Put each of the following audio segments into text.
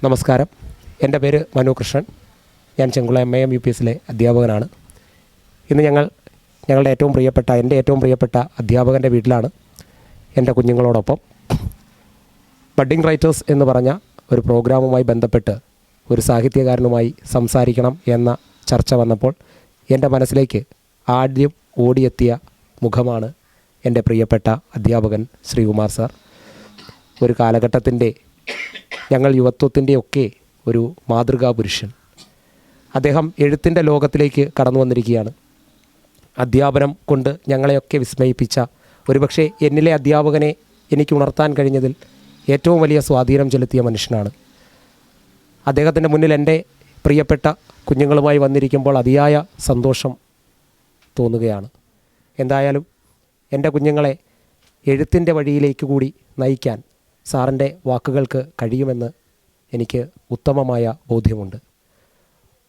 നമസ്കാരം. എൻ്റെ പേര് മനു കൃഷ്ണൻ. ഞാൻ ചെങ്കുളം MIM UPSലെ അധ്യാപകനാണ്. ഇന്ന് ഞങ്ങളുടെ എൻ്റെ ഏറ്റവും പ്രിയപ്പെട്ട അധ്യാപകൻ്റെ വീട്ടിലാണ് എൻ്റെ കുഞ്ഞുങ്ങളോടൊപ്പം. ബഡ്ഡിംഗ് റൈറ്റേഴ്സ് എന്ന് പറഞ്ഞ ഒരു പ്രോഗ്രാമുമായി ബന്ധപ്പെട്ട് ഒരു സാഹിത്യകാരനുമായി സംസാരിക്കണം എന്ന ചർച്ച വന്നപ്പോൾ എൻ്റെ മനസ്സിലേക്ക് ആദ്യം ഓടിയെത്തിയ മുഖമാണ് എൻ്റെ പ്രിയപ്പെട്ട അധ്യാപകൻ ശ്രീകുമാർ സാർ. ഒരു കാലഘട്ടത്തിൻ്റെ ഞങ്ങൾ യുവത്വത്തിൻ്റെയൊക്കെ ഒരു മാതൃകാ പുരുഷൻ. അദ്ദേഹം എഴുത്തിൻ്റെ ലോകത്തിലേക്ക് കടന്നു വന്നിരിക്കുകയാണ്. അധ്യാപനം കൊണ്ട് ഞങ്ങളെയൊക്കെ വിസ്മയിപ്പിച്ച, ഒരുപക്ഷെ എന്നിലെ അധ്യാപകനെ എനിക്ക് ഉണർത്താൻ കഴിഞ്ഞതിൽ ഏറ്റവും വലിയ സ്വാധീനം ചെലുത്തിയ മനുഷ്യനാണ്. അദ്ദേഹത്തിൻ്റെ മുന്നിൽ എൻ്റെ പ്രിയപ്പെട്ട കുഞ്ഞുങ്ങളുമായി വന്നിരിക്കുമ്പോൾ അതിയായ സന്തോഷം തോന്നുകയാണ്. എന്തായാലും എൻ്റെ കുഞ്ഞുങ്ങളെ എഴുത്തിൻ്റെ വഴിയിലേക്ക് കൂടി നയിക്കാൻ സാറിൻ്റെ വാക്കുകൾക്ക് കഴിയുമെന്ന് എനിക്ക് ഉത്തമമായ ബോധ്യമുണ്ട്.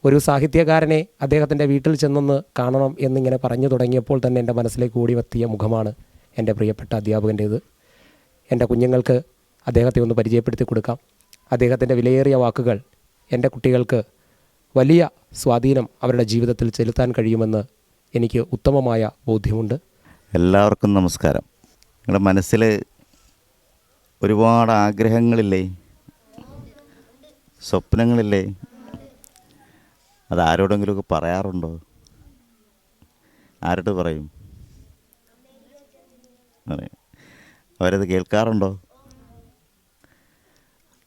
ഒരു സാഹിത്യകാരനെ അദ്ദേഹത്തിൻ്റെ വീട്ടിൽ ചെന്നൊന്ന് കാണണം എന്നിങ്ങനെ പറഞ്ഞു തുടങ്ങിയപ്പോൾ തന്നെ എൻ്റെ മനസ്സിലേക്ക് ഓടിയെത്തിയ മുഖമാണ് എൻ്റെ പ്രിയപ്പെട്ട അധ്യാപകൻ്റേത്. എൻ്റെ കുഞ്ഞുങ്ങൾക്ക് അദ്ദേഹത്തെ ഒന്ന് പരിചയപ്പെടുത്തി കൊടുക്കാം. അദ്ദേഹത്തിൻ്റെ വിലയേറിയ വാക്കുകൾ എൻ്റെ കുട്ടികൾക്ക് വലിയ സ്വാധീനം അവരുടെ ജീവിതത്തിൽ ചെലുത്താൻ കഴിയുമെന്ന് എനിക്ക് ഉത്തമമായ ബോധ്യമുണ്ട്. എല്ലാവർക്കും നമസ്കാരം. നിങ്ങളുടെ മനസ്സിൽ ഒരുപാട് ആഗ്രഹങ്ങളില്ലേ, സ്വപ്നങ്ങളില്ലേ? അത് ആരോടെങ്കിലുമൊക്കെ പറയാറുണ്ടോ? ആരോട് പറയും? അവരത് കേൾക്കാറുണ്ടോ?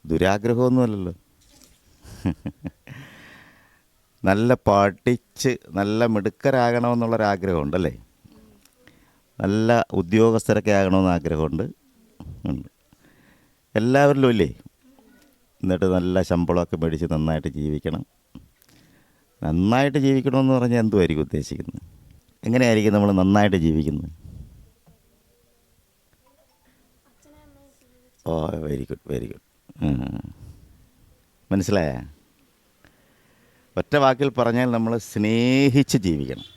ദുരാഗ്രഹമൊന്നുമല്ലല്ലോ. നല്ല പഠിച്ച് നല്ല മിടുക്കരാകണമെന്നുള്ളൊരാഗ്രഹമുണ്ടല്ലേ? നല്ല ഉദ്യോഗസ്ഥരൊക്കെ ആകണമെന്ന് ആഗ്രഹമുണ്ട്. ഉണ്ട് എല്ലാവരിലും ഇല്ലേ? എന്നിട്ട് നല്ല ശമ്പളമൊക്കെ മേടിച്ച് നന്നായിട്ട് ജീവിക്കണം. നന്നായിട്ട് ജീവിക്കണമെന്ന് പറഞ്ഞാൽ എന്തുമായിരിക്കും ഉദ്ദേശിക്കുന്നത്? എങ്ങനെയായിരിക്കും നമ്മൾ നന്നായിട്ട് ജീവിക്കുന്നത്? ഓ, വെരി ഗുഡ്. മനസ്സിലായ? ഒറ്റ വാക്കിൽ പറഞ്ഞാൽ നമ്മൾ സ്നേഹിച്ച് ജീവിക്കണം.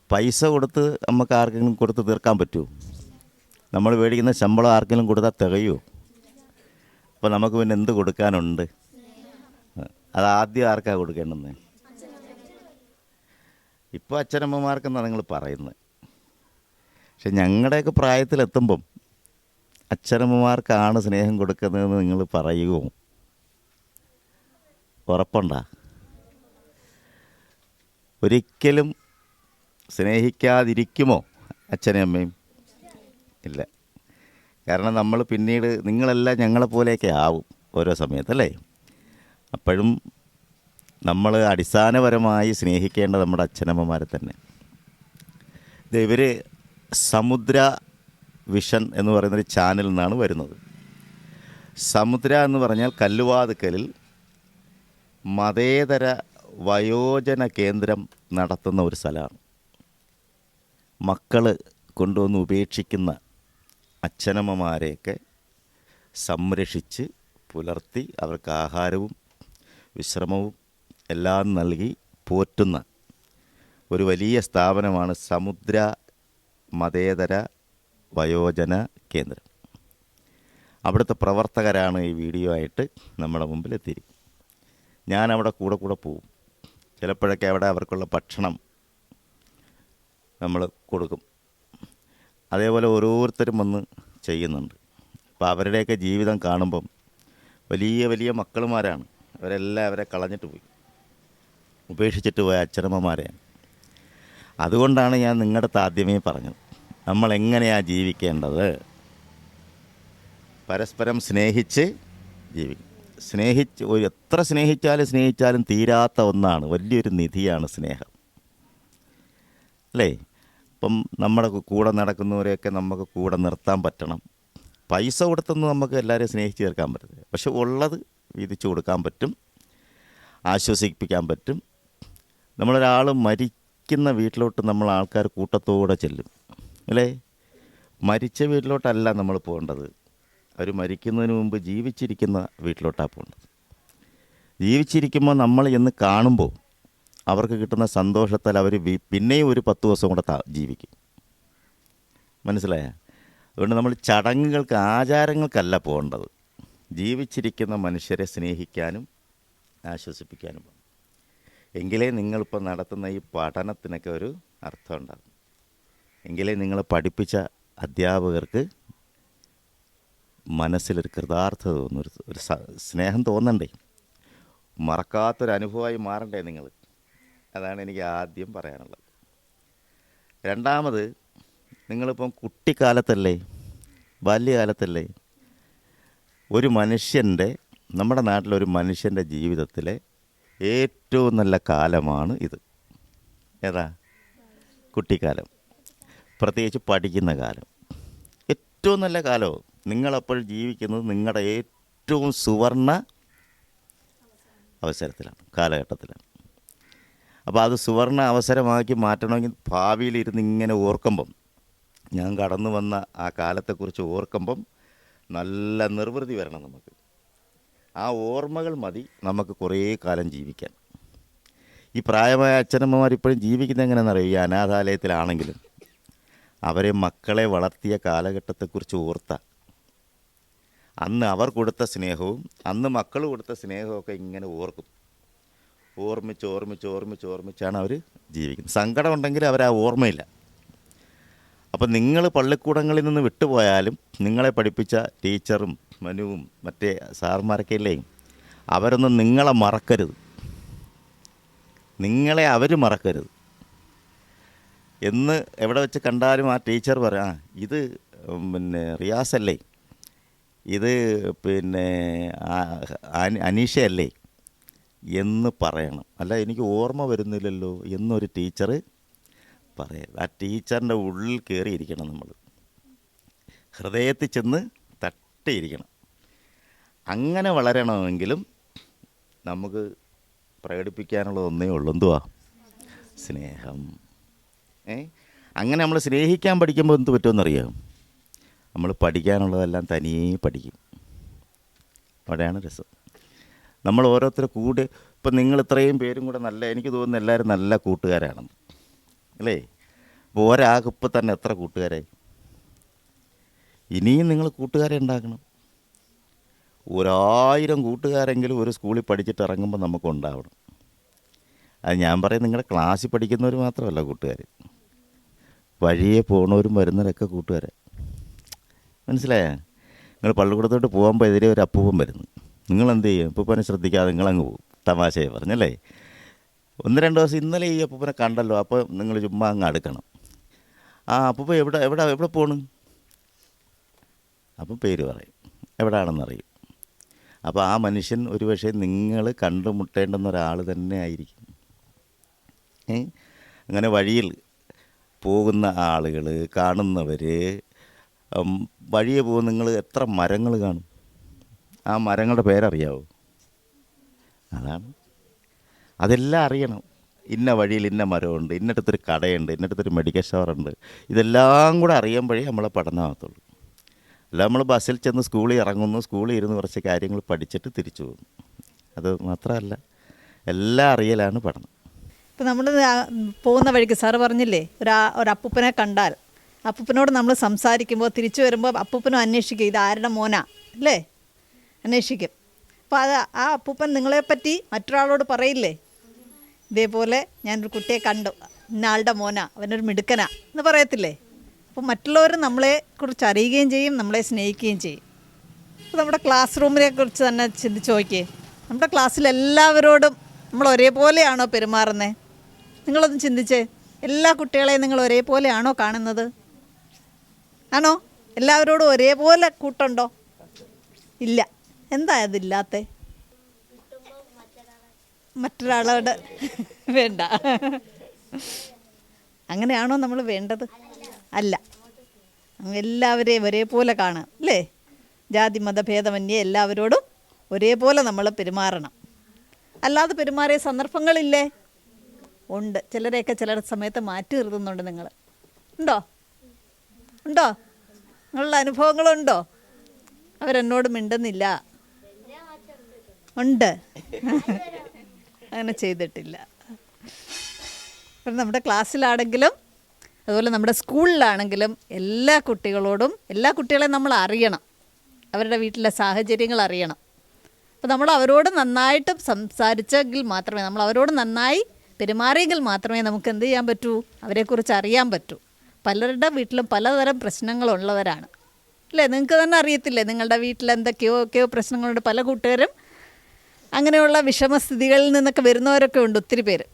പൈസ കൊടുത്ത് നമുക്ക് ആർക്കെങ്കിലും കൊടുത്ത് തീർക്കാൻ പറ്റുമോ? നമ്മൾ മേടിക്കുന്ന ശമ്പളം ആർക്കെങ്കിലും കൊടുത്താൽ തികയുമോ? അപ്പോൾ നമുക്ക് പിന്നെ എന്ത് കൊടുക്കാനുണ്ട്? അതാദ്യം ആർക്കാണ് കൊടുക്കേണ്ടത്? ഇപ്പോൾ അച്ഛനമ്മമാർക്കെന്നാണ് നിങ്ങൾ പറയുന്നത്. പക്ഷെ ഞങ്ങളുടെയൊക്കെ പ്രായത്തിലെത്തുമ്പം അച്ഛനമ്മമാർക്കാണ് സ്നേഹം കൊടുക്കുന്നതെന്ന് നിങ്ങൾ പറയുമോ? ഉറപ്പുണ്ടോ? ഒരിക്കലും സ്നേഹിക്കാതിരിക്കുമോ അച്ഛനെയും അമ്മയും? ഇല്ല. കാരണം നമ്മൾ പിന്നീട് നിങ്ങളെല്ലാം ഞങ്ങളെപ്പോലെയൊക്കെ ആവും ഓരോ സമയത്തല്ലേ? അപ്പോഴും നമ്മൾ അടിസ്ഥാനപരമായി സ്നേഹിക്കേണ്ടത് നമ്മുടെ അച്ഛനമ്മമാരെ തന്നെ. ഇവർ സമുദ്ര വിഷൻ എന്ന് പറയുന്നൊരു ചാനലിൽ നിന്നാണ് വരുന്നത്. സമുദ്ര എന്ന് പറഞ്ഞാൽ കല്ലുവാതുക്കലിൽ മതേതര വയോജന കേന്ദ്രം നടത്തുന്ന ഒരു സ്ഥലമാണ്. മക്കൾ കൊണ്ടുവന്ന് ഉപേക്ഷിക്കുന്ന അച്ഛനമ്മമാരെയൊക്കെ സംരക്ഷിച്ച് പുലർത്തി അവർക്ക് ആഹാരവും വിശ്രമവും എല്ലാം നൽകി പോറ്റുന്ന ഒരു വലിയ സ്ഥാപനമാണ് സമുദ്ര മതേതര വയോജന കേന്ദ്രം. അവിടുത്തെ പ്രവർത്തകരാണ് ഈ വീഡിയോ ആയിട്ട് നമ്മുടെ മുമ്പിൽ എത്തിയിരിക്കുന്നത്. ഞാനവിടെ കൂടെ പോവും. ചിലപ്പോഴൊക്കെ അവിടെ അവർക്കുള്ള ഭക്ഷണം നമ്മൾ കൊടുക്കും. അതേപോലെ ഓരോരുത്തരും വന്ന് ചെയ്യുന്നുണ്ട്. അപ്പോൾ അവരുടെയൊക്കെ ജീവിതം കാണുമ്പം വലിയ വലിയ മക്കളുമാരാണ്. അവരെല്ലാം അവരെ കളഞ്ഞിട്ട് പോയി, ഉപേക്ഷിച്ചിട്ട് പോയ അച്ഛനമ്മമാരെയാണ്. അതുകൊണ്ടാണ് ഞാൻ നിങ്ങളുടെ അടുത്ത് ആദ്യമേ പറഞ്ഞത്, നമ്മളെങ്ങനെയാണ് ജീവിക്കേണ്ടത്? പരസ്പരം സ്നേഹിച്ച് ജീവിക്കും. എത്ര സ്നേഹിച്ചാലും തീരാത്ത ഒന്നാണ്, വലിയൊരു നിധിയാണ് സ്നേഹം, അല്ലേ? ഇപ്പം നമ്മുടെ കൂടെ നടക്കുന്നവരെയൊക്കെ നമുക്ക് കൂടെ നിർത്താൻ പറ്റണം. പൈസ കൊടുത്തൊന്നും നമുക്ക് എല്ലാവരെയും സ്നേഹിച്ച് ചേർക്കാൻ പറ്റത്തില്ല. പക്ഷെ ഉള്ളത് വീതിച്ചു കൊടുക്കാൻ പറ്റും, ആശ്വസിപ്പിക്കാൻ പറ്റും. നമ്മളൊരാൾ മരിക്കുന്ന വീട്ടിലോട്ട് നമ്മൾ ആൾക്കാർ കൂട്ടത്തോടെ ചെല്ലും, അല്ലേ? മരിച്ച വീട്ടിലോട്ടല്ല നമ്മൾ പോകേണ്ടത്. അവർ മരിക്കുന്നതിന് മുമ്പ് ജീവിച്ചിരിക്കുന്ന വീട്ടിലോട്ടാണ് പോകേണ്ടത്. ജീവിച്ചിരിക്കുമ്പോൾ നമ്മൾ എന്ന് കാണുമ്പോൾ അവർക്ക് കിട്ടുന്ന സന്തോഷത്താൽ അവർ പിന്നെയും ഒരു 10 ദിവസം കൂടെ ജീവിക്കും. മനസ്സിലായ? അതുകൊണ്ട് നമ്മൾ ചടങ്ങുകൾക്ക്, ആചാരങ്ങൾക്കല്ല പോകേണ്ടത്. ജീവിച്ചിരിക്കുന്ന മനുഷ്യരെ സ്നേഹിക്കാനും ആശ്വസിപ്പിക്കാനും വേണം. എങ്കിലേ നിങ്ങളിപ്പോൾ നടത്തുന്ന ഈ പഠനത്തിനൊക്കെ ഒരു അർത്ഥം ഉണ്ടാകും. എങ്കിലേ നിങ്ങൾ പഠിപ്പിച്ച അധ്യാപകർക്ക് മനസ്സിലൊരു കൃതാർത്ഥത തോന്നും, ഒരു സ്നേഹം തോന്നണ്ടേ, മറക്കാത്തൊരനുഭവമായി മാറണ്ടേ നിങ്ങൾ. അതാണ് എനിക്ക് ആദ്യം പറയാനുള്ളത്. രണ്ടാമത്, നിങ്ങളിപ്പം കുട്ടിക്കാലത്തല്ലേ, ബാല്യകാലത്തല്ലേ ഒരു മനുഷ്യൻ്റെ, നമ്മുടെ നാട്ടിലൊരു മനുഷ്യൻ്റെ ജീവിതത്തിലെ ഏറ്റവും നല്ല കാലമാണ് ഇത്. ഏതാ? കുട്ടിക്കാലം. പ്രത്യേകിച്ച് പഠിക്കുന്ന കാലം ഏറ്റവും നല്ല കാലവും. നിങ്ങളപ്പോൾ ജീവിക്കുന്നത് നിങ്ങളുടെ ഏറ്റവും സുവർണ അവസരത്തിലാണ്, കാലഘട്ടത്തിലാണ്. അപ്പോൾ അത് സുവർണ അവസരമാക്കി മാറ്റണമെങ്കിൽ ഭാവിയിലിരുന്ന് ഇങ്ങനെ ഓർക്കുമ്പം, ഞാൻ കടന്നു വന്ന ആ കാലത്തെക്കുറിച്ച് ഓർക്കുമ്പം നല്ല നിർവൃതി വരണം നമുക്ക്. ആ ഓർമ്മകൾ മതി നമുക്ക് കുറേ കാലം ജീവിക്കാൻ. ഈ പ്രായമായ അച്ഛനമ്മമാർ ഇപ്പോഴും ജീവിക്കുന്നത് എങ്ങനെയാണെന്നറിയോ? ഈ അനാഥാലയത്തിലാണെങ്കിലും അവരെ മക്കളെ വളർത്തിയ കാലഘട്ടത്തെക്കുറിച്ച് ഓർത്ത, അന്ന് അവർ കൊടുത്ത സ്നേഹവും അന്ന് മക്കൾ കൊടുത്ത സ്നേഹമൊക്കെ ഇങ്ങനെ ഓർക്കും. ഓർമ്മിച്ചാണ് അവർ ജീവിക്കുന്നത്. സങ്കടം ഉണ്ടെങ്കിൽ അവർ ആ ഓർമ്മയില്ല. അപ്പം നിങ്ങൾ പള്ളിക്കൂടങ്ങളിൽ നിന്ന് വിട്ടുപോയാലും നിങ്ങളെ പഠിപ്പിച്ച ടീച്ചറും മനുവും മറ്റേ സാർമാരൊക്കെ ഇല്ലേ, അവരൊന്നും നിങ്ങളെ മറക്കരുത്, നിങ്ങളെ അവർ മറക്കരുത് എന്ന് എവിടെ വെച്ച് കണ്ടാലും ആ ടീച്ചർ പറയാം, ഇത് പിന്നെ റിയാസല്ലേ, ഇത് പിന്നെ അനീഷയല്ലേ എന്ന് പറയണം. അല്ല എനിക്ക് ഓർമ്മ വരുന്നില്ലല്ലോ എന്നൊരു ടീച്ചർ പറയരുത്. ആ ടീച്ചറിൻ്റെ ഉള്ളിൽ കയറിയിരിക്കണം, നമ്മൾ ഹൃദയത്തിൽ ചെന്ന് തട്ടിയിരിക്കണം. അങ്ങനെ വളരണമെങ്കിലും നമുക്ക് പ്രകടിപ്പിക്കാനുള്ളത് ഒന്നേ ഉള്ളൂ, എന്തുവാ? സ്നേഹം. അങ്ങനെ നമ്മൾ സ്നേഹിക്കാൻ പഠിക്കുമ്പോൾ എന്ത് പറ്റുമെന്നറിയാം? നമ്മൾ പഠിക്കാനുള്ളതെല്ലാം തനിയേ പഠിക്കും. അവിടെയാണ് രസം. നമ്മൾ ഓരോരുത്തർ കൂടെ, ഇപ്പം നിങ്ങൾ ഇത്രയും പേരും കൂടെ നല്ല, എനിക്ക് തോന്നുന്നു എല്ലാവരും നല്ല കൂട്ടുകാരാണെന്ന് അല്ലേ? അപ്പോൾ ഒരാൾക്ക് ഇപ്പം തന്നെ എത്ര കൂട്ടുകാരായി? ഇനിയും നിങ്ങൾ കൂട്ടുകാരെ ഉണ്ടാക്കണം. 1000 കൂട്ടുകാരെങ്കിലും ഒരു സ്കൂളിൽ പഠിച്ചിട്ട് ഇറങ്ങുമ്പോൾ നമുക്ക് ഉണ്ടാവണം. അത് ഞാൻ പറയും, നിങ്ങളുടെ ക്ലാസ്സിൽ പഠിക്കുന്നവർ മാത്രമല്ല കൂട്ടുകാർ, വഴിയെ പോണവരും വരുന്നവരൊക്കെ കൂട്ടുകാരെ. മനസ്സിലായോ? നിങ്ങൾ പള്ളിക്കൂടത്തോട്ട് പോകുമ്പോൾ എതിരെ ഒരു അപ്പൂപ്പൻ വരുന്നു, നിങ്ങളെന്ത് ചെയ്യും? അപ്പൂപ്പനെ ശ്രദ്ധിക്കാതെ നിങ്ങളങ്ങ് പോകും, തമാശയെ പറഞ്ഞല്ലേ. 1-2 ദിവസം ഇന്നലെ ഈ അപ്പൂപ്പനെ കണ്ടല്ലോ, അപ്പോൾ നിങ്ങൾ ചുമ്മാ അങ്ങ് അടുക്കണം. ആ അപ്പൂപ്പ എവിടെ പോണ്? അപ്പം പേര് പറയും, എവിടെയാണെന്നറിയും. അപ്പോൾ ആ മനുഷ്യൻ ഒരു പക്ഷേ നിങ്ങൾ കണ്ടുമുട്ടേണ്ടുന്ന ഒരാൾ തന്നെ ആയിരിക്കും. അങ്ങനെ വഴിയിൽ പോകുന്ന ആളുകൾ, കാണുന്നവർ, വഴിയെ പോകുന്ന നിങ്ങൾ എത്ര മരങ്ങൾ കാണും? ആ മരങ്ങളുടെ പേരറിയാവോ? അതാണ്, അതെല്ലാം അറിയണം. ഇന്ന വഴിയിൽ ഇന്ന മരമുണ്ട്, ഇന്നടത്തൊരു കടയുണ്ട്, ഇന്നടത്തൊരു മെഡിക്കൽ സ്റ്റോറുണ്ട്. ഇതെല്ലാം കൂടെ അറിയുമ്പോഴേ നമ്മളെ പഠനമാകത്തുള്ളൂ. അല്ല നമ്മൾ ബസ്സിൽ ചെന്ന് സ്കൂളിൽ ഇറങ്ങുന്നു, സ്കൂളിൽ ഇരുന്ന് കുറച്ച് കാര്യങ്ങൾ പഠിച്ചിട്ട് തിരിച്ചു പോകുന്നു. അത് മാത്രമല്ല, എല്ലാം അറിയലാണ് പഠനം. ഇപ്പം നമ്മൾ പോകുന്ന വഴിക്ക് സാറ് പറഞ്ഞില്ലേ, ഒരു അപ്പൂപ്പനെ കണ്ടാൽ അപ്പൂപ്പനോട് നമ്മൾ സംസാരിക്കുമ്പോൾ തിരിച്ചു വരുമ്പോൾ അപ്പൂപ്പനും അന്വേഷിക്കും, ഇത് ആരുടെ മോനാ അല്ലേ, അന്വേഷിക്കും. അപ്പോൾ അത് ആ അപ്പൂപ്പൻ നിങ്ങളെപ്പറ്റി മറ്റൊരാളോട് പറയില്ലേ, ഇതേപോലെ ഞാനൊരു കുട്ടിയെ കണ്ടു, ഇന്ന ആളുടെ മോനാ, അവനൊരു മിടുക്കനാ എന്ന് പറയത്തില്ലേ? അപ്പോൾ മറ്റുള്ളവർ നമ്മളെ കുറിച്ച് അറിയുകയും ചെയ്യും, നമ്മളെ സ്നേഹിക്കുകയും ചെയ്യും. അപ്പോൾ നമ്മുടെ ക്ലാസ് റൂമിനെ കുറിച്ച് തന്നെ ചിന്തിച്ച് നോക്കിയേ. നമ്മുടെ ക്ലാസ്സിൽ എല്ലാവരോടും നമ്മൾ ഒരേപോലെയാണോ പെരുമാറുന്നത്? നിങ്ങളൊന്ന് ചിന്തിച്ചേ. എല്ലാ കുട്ടികളെയും നിങ്ങൾ ഒരേപോലെയാണോ കാണുന്നത്? ആണോ? എല്ലാവരോടും ഒരേപോലെ കൂട്ടുണ്ടോ? ഇല്ല. എന്താ അതില്ലാത്ത? മറ്റൊരാളോട് വേണ്ട. അങ്ങനെയാണോ നമ്മൾ വേണ്ടത്? അല്ല. എല്ലാവരെയും ഒരേപോലെ കാണാം അല്ലേ? ജാതി മതഭേദമന്യേ എല്ലാവരോടും ഒരേപോലെ നമ്മൾ പെരുമാറണം. അല്ലാതെ പെരുമാറിയ സന്ദർഭങ്ങളില്ലേ? ഉണ്ട്. ചിലരെയൊക്കെ ചില സമയത്ത് മാറ്റി നിർത്തുന്നുണ്ട്. നിങ്ങൾ ഉണ്ടോ? നിങ്ങളുടെ അനുഭവങ്ങളുണ്ടോ? അവരെന്നോട് മിണ്ടുന്നില്ല. ഉണ്ട്. അങ്ങനെ ചെയ്തിട്ടില്ല. അപ്പം നമ്മുടെ ക്ലാസ്സിലാണെങ്കിലും അതുപോലെ നമ്മുടെ സ്കൂളിലാണെങ്കിലും എല്ലാ കുട്ടികളെയും നമ്മൾ അറിയണം. അവരുടെ വീട്ടിലെ സാഹചര്യങ്ങൾ അറിയണം. അപ്പോൾ നമ്മൾ അവരോട് നന്നായിട്ട് സംസാരിച്ചെങ്കിൽ മാത്രമേ, നമ്മൾ അവരോട് നന്നായി പെരുമാറിയെങ്കിൽ മാത്രമേ നമുക്ക് എന്ത് ചെയ്യാൻ പറ്റൂ, അവരെക്കുറിച്ച് അറിയാൻ പറ്റൂ. പലരുടെ വീട്ടിലും പലതരം പ്രശ്നങ്ങളുള്ളവരാണ് അല്ലേ? നിങ്ങൾക്ക് തന്നെ അറിയത്തില്ലേ നിങ്ങളുടെ വീട്ടിൽ എന്തൊക്കെയോ പ്രശ്നങ്ങളുണ്ട്. പല കൂട്ടുകാരും അങ്ങനെയുള്ള വിഷമസ്ഥിതികളിൽ നിന്നൊക്കെ വരുന്നവരൊക്കെ ഉണ്ട്, ഒത്തിരി പേര്.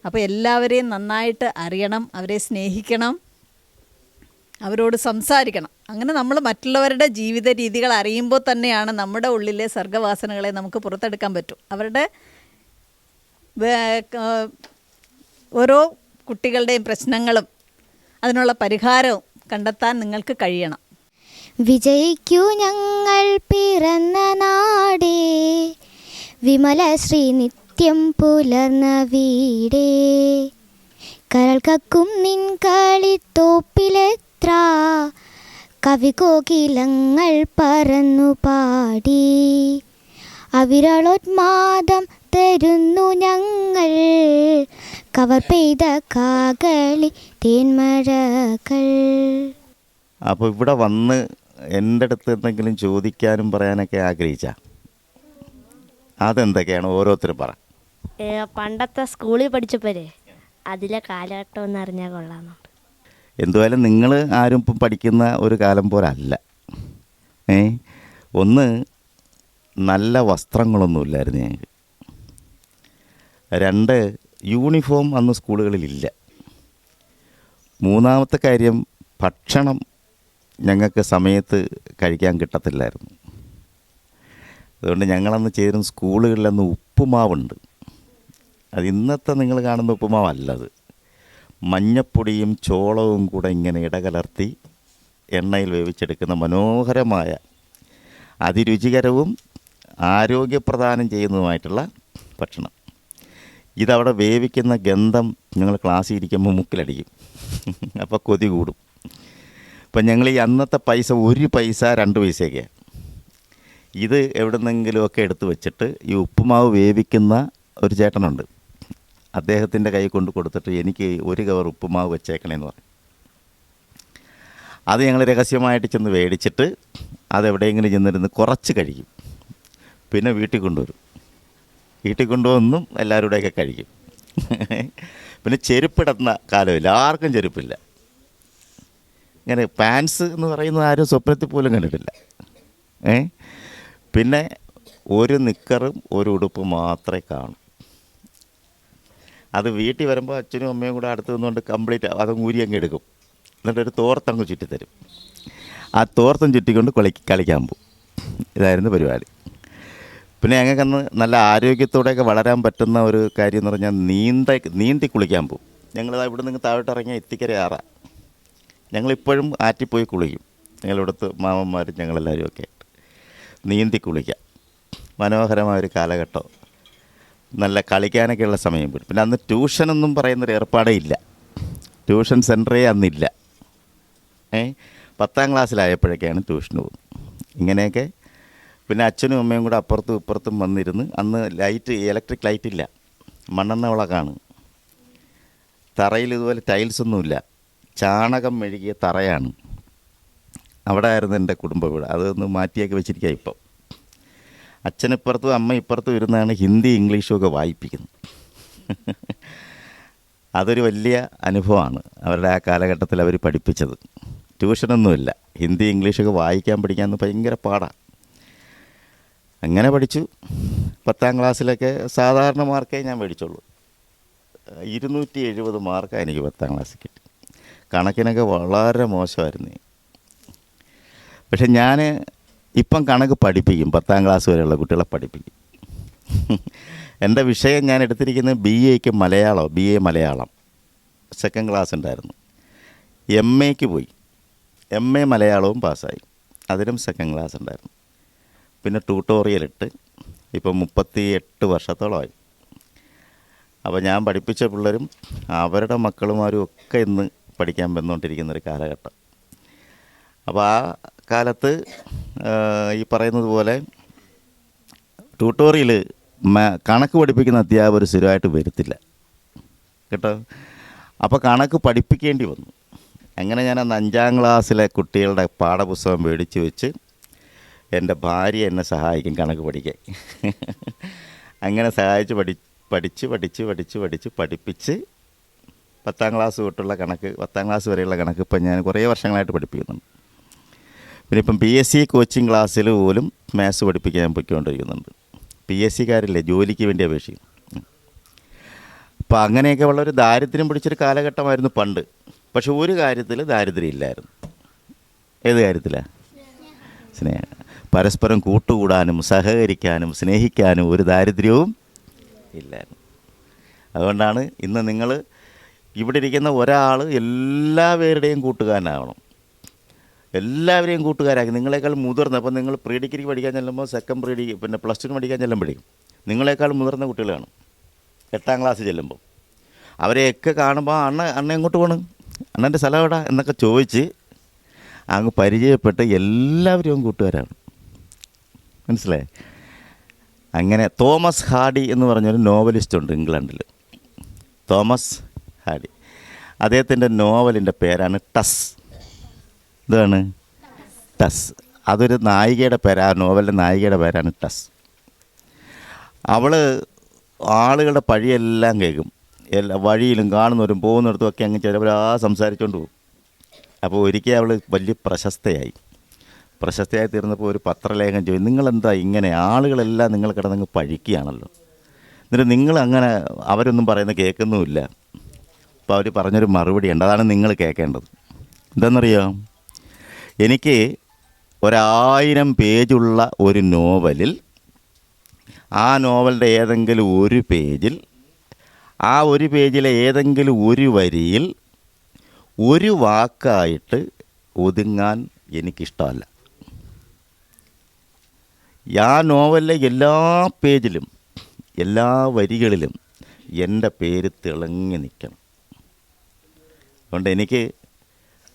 അപ്പോൾ എല്ലാവരെയും നന്നായിട്ട് അറിയണം, അവരെ സ്നേഹിക്കണം, അവരോട് സംസാരിക്കണം. അങ്ങനെ നമ്മൾ മറ്റുള്ളവരുടെ ജീവിത രീതികൾ അറിയുമ്പോൾ തന്നെയാണ് നമ്മുടെ ഉള്ളിലെ സർഗ്ഗവാസനകളെ നമുക്ക് പുറത്തെടുക്കാൻ പറ്റും. അവരുടെ ഓരോ കുട്ടികളുടെയും പ്രശ്നങ്ങളും അതിനുള്ള പരിഹാരവും കണ്ടെത്താൻ നിങ്ങൾക്ക് കഴിയണം. വിജയിക്കൂ ഞങ്ങൾ പിറന്ന നാടേ, വിമല ശ്രീ നിത്യം പുലർന്ന വീടേ, കരൾ കക്കും നിൻ കളിത്തോപ്പിലെത്ര കവികോകിലങ്ങൾ പറന്നു പാടി, അവിരളോന്മാദം തരുന്നു ഞങ്ങൾ കവർ പെയ്ത കാകളി തേന്മഴകൾ. അപ്പോൾ ഇവിടെ വന്ന് എൻ്റെ അടുത്ത് എന്തെങ്കിലും ചോദിക്കാനും പറയാനൊക്കെ ആഗ്രഹിച്ച അതെന്തൊക്കെയാണ് ഓരോരുത്തരും പറ. പണ്ടത്തെ സ്കൂളിൽ പഠിച്ചപ്പോഴേ അതിലെ കാലഘട്ടം ഒന്ന് അറിഞ്ഞാൽ കൊള്ളാമെന്നുണ്ട്. എന്തുവായാലും നിങ്ങൾ ആരും ഇപ്പം പഠിക്കുന്ന ഒരു കാലം പോലെ അല്ല. ഒന്ന്, നല്ല വസ്ത്രങ്ങളൊന്നുമില്ലായിരുന്നു ഞങ്ങൾക്ക്. 2, യൂണിഫോം അന്ന് സ്കൂളുകളിലില്ല. 3-ാമത്തെ കാര്യം, ഭക്ഷണം ഞങ്ങൾക്ക് സമയത്ത് കഴിക്കാൻ കിട്ടത്തില്ലായിരുന്നു. അതുകൊണ്ട് ഞങ്ങളന്ന് ചേരുന്ന സ്കൂളുകളിലന്ന് ഉപ്പുമാവുണ്ട്. അത് ഇന്നത്തെ നിങ്ങൾ കാണുന്ന ഉപ്പുമാവല്ലത്. മഞ്ഞപ്പൊടിയും ചോളവും കൂടെ ഇങ്ങനെ ഇടകലർത്തി എണ്ണയിൽ വേവിച്ചെടുക്കുന്ന മനോഹരമായ അതിരുചികരവും ആരോഗ്യപ്രദാനം ചെയ്യുന്നതുമായിട്ടുള്ള ഭക്ഷണം. ഇതവിടെ വേവിക്കുന്ന ഗന്ധം ഞങ്ങൾ ക്ലാസ്സിൽ ഇരിക്കുമ്പോൾ മുക്കിലടിക്കും. അപ്പോൾ കൊതി കൂടും. അപ്പം ഞങ്ങൾ ഈ അന്നത്തെ പൈസ 1 പൈസ 2 പൈസയൊക്കെയാണ്. ഇത് എവിടെന്നെങ്കിലുമൊക്കെ എടുത്ത് വെച്ചിട്ട് ഈ ഉപ്പുമാവ് വേവിക്കുന്ന ഒരു ചേട്ടനുണ്ട്, അദ്ദേഹത്തിൻ്റെ കൈ കൊണ്ട് കൊടുത്തിട്ട് എനിക്ക് 1 കവർ ഉപ്പുമാവ് വെച്ചേക്കണേന്ന് പറയും. അത് ഞങ്ങൾ രഹസ്യമായിട്ട് ചെന്ന് മേടിച്ചിട്ട് അതെവിടെയെങ്കിലും ചെന്നിരുന്ന് കുറച്ച് കഴിക്കും. പിന്നെ വീട്ടിൽ കൊണ്ടുവരും. വീട്ടിൽ കൊണ്ടുവന്നും എല്ലാവരും കൂടെയൊക്കെ കഴിക്കും. പിന്നെ ചെരുപ്പിടുന്ന കാലമില്ല, ആർക്കും ചെരുപ്പില്ല. ഇങ്ങനെ പാൻസ് എന്ന് പറയുന്നത് ആരും സ്വപ്നത്തിൽ പോലും കണ്ടിട്ടില്ല. പിന്നെ ഒരു നിക്കറും ഒരു ഉടുപ്പും മാത്രമേ കാണൂ. അത് വീട്ടിൽ വരുമ്പോൾ അച്ഛനും അമ്മയും കൂടെ അടുത്ത് നിന്നുകൊണ്ട് കംപ്ലീറ്റ് അത് ഊരി അങ്ങ് എടുക്കും. എന്നിട്ടൊരു തോർത്തങ്ങ് ചുറ്റിത്തരും. ആ തോർത്തം ചുറ്റിക്കൊണ്ട് കളിക്കാൻ പോകും. ഇതായിരുന്നു പരിപാടി. പിന്നെ ഞങ്ങൾക്കന്ന് നല്ല ആരോഗ്യത്തോടെയൊക്കെ വളരാൻ പറ്റുന്ന ഒരു കാര്യം എന്ന് പറഞ്ഞാൽ നീന്തി കുളിക്കാൻ പോകും. ഞങ്ങളിതാ ഇവിടെ നിന്ന് താഴോട്ട് ഇറങ്ങിയ ഇത്തിക്കര ആറാണ്. ഞങ്ങളിപ്പോഴും ആറ്റിപ്പോയി കുളിക്കും. ഞങ്ങളിവിടുത്തെ മാമന്മാരും ഞങ്ങളെല്ലാവരും ഒക്കെ ആയിട്ട് നീന്തി കുളിക്കാം. മനോഹരമായൊരു കാലഘട്ടം. നല്ല കളിക്കാനൊക്കെയുള്ള സമയം പോയി. പിന്നെ അന്ന് ട്യൂഷനൊന്നും പറയുന്നൊരു ഏർപ്പാടേ ഇല്ല. ട്യൂഷൻ സെൻറ്ററേ അന്നില്ല. 10-ാം ക്ലാസ്സിലായപ്പോഴൊക്കെയാണ് ട്യൂഷന് പോകുന്നത്. ഇങ്ങനെയൊക്കെ പിന്നെ അച്ഛനും അമ്മയും കൂടെ അപ്പുറത്തും ഇപ്പുറത്തും വന്നിരുന്ന്, അന്ന് ഇലക്ട്രിക് ലൈറ്റില്ല, മണ്ണെണ്ണ വിളക്കാണ്. തറയിൽ ഇതുപോലെ ടൈൽസൊന്നുമില്ല, ചാണകം മെഴുകിയ തറയാണ്. അവിടെ ആയിരുന്നു എൻ്റെ കുടുംബ വീട്. അതൊന്ന് മാറ്റിയൊക്കെ വെച്ചിരിക്കുക ഇപ്പം. അച്ഛനിപ്പുറത്തും അമ്മ ഇപ്പുറത്തും ഇരുന്നാണ് ഹിന്ദി ഇംഗ്ലീഷും ഒക്കെ വായിപ്പിക്കുന്നത്. അതൊരു വലിയ അനുഭവമാണ് അവരുടെ ആ കാലഘട്ടത്തിൽ അവർ പഠിപ്പിച്ചത്. ട്യൂഷനൊന്നുമില്ല, ഹിന്ദി ഇംഗ്ലീഷൊക്കെ വായിക്കാൻ പഠിക്കാൻ ഭയങ്കര പാടാണ്. അങ്ങനെ പഠിച്ചു. 10-ാം ക്ലാസ്സിലൊക്കെ സാധാരണ മാർക്കേ ഞാൻ മേടിച്ചുള്ളൂ. 270 മാർക്കാണ് എനിക്ക് 10-ാം ക്ലാസ്സിൽ കിട്ടി. കണക്കിനൊക്കെ വളരെ മോശമായിരുന്നു. പക്ഷെ ഞാൻ ഇപ്പം കണക്ക് പഠിപ്പിക്കും. 10-ാം ക്ലാസ് വരെയുള്ള കുട്ടികളെ പഠിപ്പിക്കും. എൻ്റെ വിഷയം ഞാൻ എടുത്തിരിക്കുന്നത് BA മലയാളം. 2nd ക്ലാസ് ഉണ്ടായിരുന്നു. MA പോയി. MA മലയാളവും പാസ്സായി. അതിനും 2nd ക്ലാസ് ഉണ്ടായിരുന്നു. പിന്നെ ട്യൂട്ടോറിയൽ ഇട്ട് ഇപ്പം 38 വർഷത്തോളമായി. അപ്പോൾ ഞാൻ പഠിപ്പിച്ച പിള്ളേരും അവരുടെ മക്കളുമാരും ഒക്കെ ഇന്ന് പഠിക്കാൻ വന്നുകൊണ്ടിരിക്കുന്നൊരു കാലഘട്ടം. അപ്പോൾ ആ കാലത്ത് ഈ പറയുന്നത് പോലെ ട്യൂട്ടോറിയൽ കണക്ക് പഠിപ്പിക്കുന്ന അധ്യാപകർ സ്ഥിരമായിട്ട് വരത്തില്ല കേട്ടോ. അപ്പോൾ കണക്ക് പഠിപ്പിക്കേണ്ടി വന്നു. അങ്ങനെ ഞാൻ അന്ന് 5-ാം ക്ലാസ്സിലെ കുട്ടികളുടെ പാഠപുസ്തകം മേടിച്ച് വെച്ച് എൻ്റെ ഭാര്യ എന്നെ സഹായിക്കും കണക്ക് പഠിക്കാൻ. അങ്ങനെ സഹായിച്ച് പഠിപ്പിച്ച് 10ാം ക്ലാസ് തൊട്ടുള്ള കണക്ക്, 10ാം ക്ലാസ് വരെയുള്ള കണക്ക് ഇപ്പം ഞാൻ കുറേ വർഷങ്ങളായിട്ട് പഠിപ്പിക്കുന്നുണ്ട്. പിന്നെ ഇപ്പം PSC കോച്ചിങ് ക്ലാസ്സിൽ പോലും മാത്സ് പഠിപ്പിക്കാൻ ഞാൻ പൊയ്ക്കൊണ്ടിരിക്കുന്നുണ്ട്. PSCക്കാരില്ലേ ജോലിക്ക് വേണ്ടി അപേക്ഷിക്കും. അപ്പം അങ്ങനെയൊക്കെ ഉള്ളൊരു ദാരിദ്ര്യം പിടിച്ചൊരു കാലഘട്ടമായിരുന്നു പണ്ട്. പക്ഷെ ഒരു കാര്യത്തിൽ ദാരിദ്ര്യം ഇല്ലായിരുന്നു. ഏത് കാര്യത്തിലാണ്? സ്നേഹം. പരസ്പരം കൂട്ടുകൂടാനും സഹകരിക്കാനും സ്നേഹിക്കാനും ഒരു ദാരിദ്ര്യവും ഇല്ലായിരുന്നു. അതുകൊണ്ടാണ് ഇന്ന് നിങ്ങൾ ഇവിടെ ഇരിക്കുന്ന ഒരാൾ എല്ലാവരുടെയും കൂട്ടുകാരനാവണം. എല്ലാവരെയും കൂട്ടുകാരാക്കി. നിങ്ങളെക്കാൾ മുതിർന്ന, അപ്പം നിങ്ങൾ പ്രീ ഡിഗ്രിക്ക് പഠിക്കാൻ ചെല്ലുമ്പോൾ പിന്നെ +2 പഠിക്കാൻ ചെല്ലുമ്പോഴേക്കും നിങ്ങളെക്കാൾ മുതിർന്ന കുട്ടികളാണ് 8ാം ക്ലാസ് ചെല്ലുമ്പോൾ. അവരെയൊക്കെ കാണുമ്പോൾ അണ്ണ എങ്ങോട്ട് പോകണം, അണ്ണൻ്റെ സ്ഥലം എവിടെ എന്നൊക്കെ ചോദിച്ച് അങ്ങ് പരിചയപ്പെട്ട് എല്ലാവരും കൂട്ടുകാരാണ്. മനസ്സിലായേ? അങ്ങനെ തോമസ് ഹാർഡി എന്ന് പറഞ്ഞൊരു നോവലിസ്റ്റ് ഉണ്ട് ഇംഗ്ലണ്ടിൽ. Thomas Hardy. അദ്ദേഹത്തിൻ്റെ നോവലിൻ്റെ പേരാണ് ടസ്. ഇതാണ് ടസ്. അതൊരു നായികയുടെ പേരാ. ആ നോവലിൻ്റെ നായികയുടെ പേരാണ് ടസ്. അവൾ ആളുകളുടെ പഴിയെല്ലാം കേൾക്കും. വഴിയിലും കാണുന്നവരും പോകുന്നിടത്തും ഒക്കെ അങ്ങ് ചിലവരാ സംസാരിച്ചുകൊണ്ട് പോകും. അപ്പോൾ ഒരിക്കൽ അവൾ വലിയ പ്രശസ്തയായി തീർന്നപ്പോൾ ഒരു പത്രലേഖനം ചോദിച്ചു, നിങ്ങളെന്താ ഇങ്ങനെ ആളുകളെല്ലാം നിങ്ങൾ കിടന്നങ്ങ് പഴിക്കുകയാണല്ലോ, എന്നിട്ട് നിങ്ങളങ്ങനെ അവരൊന്നും പറയുന്നത് കേൾക്കുന്നുമില്ല. അപ്പോൾ അവർ പറഞ്ഞൊരു മറുപടി ഉണ്ട്, അതാണ് നിങ്ങൾ കേൾക്കേണ്ടത്. എന്താണെന്നറിയാം? എനിക്ക് 1000 പേജുള്ള ഒരു നോവലിൽ ആ നോവലിൻ്റെ ഏതെങ്കിലും ഒരു പേജിൽ, ആ ഒരു പേജിലെ ഏതെങ്കിലും ഒരു വരിയിൽ ഒരു വാക്കായിട്ട് ഒതുങ്ങാൻ എനിക്കിഷ്ടമല്ല. ആ നോവലിലെ എല്ലാ പേജിലും എല്ലാ വരികളിലും എൻ്റെ പേര് തിളങ്ങി നിൽക്കണം. അതുകൊണ്ട് എനിക്ക്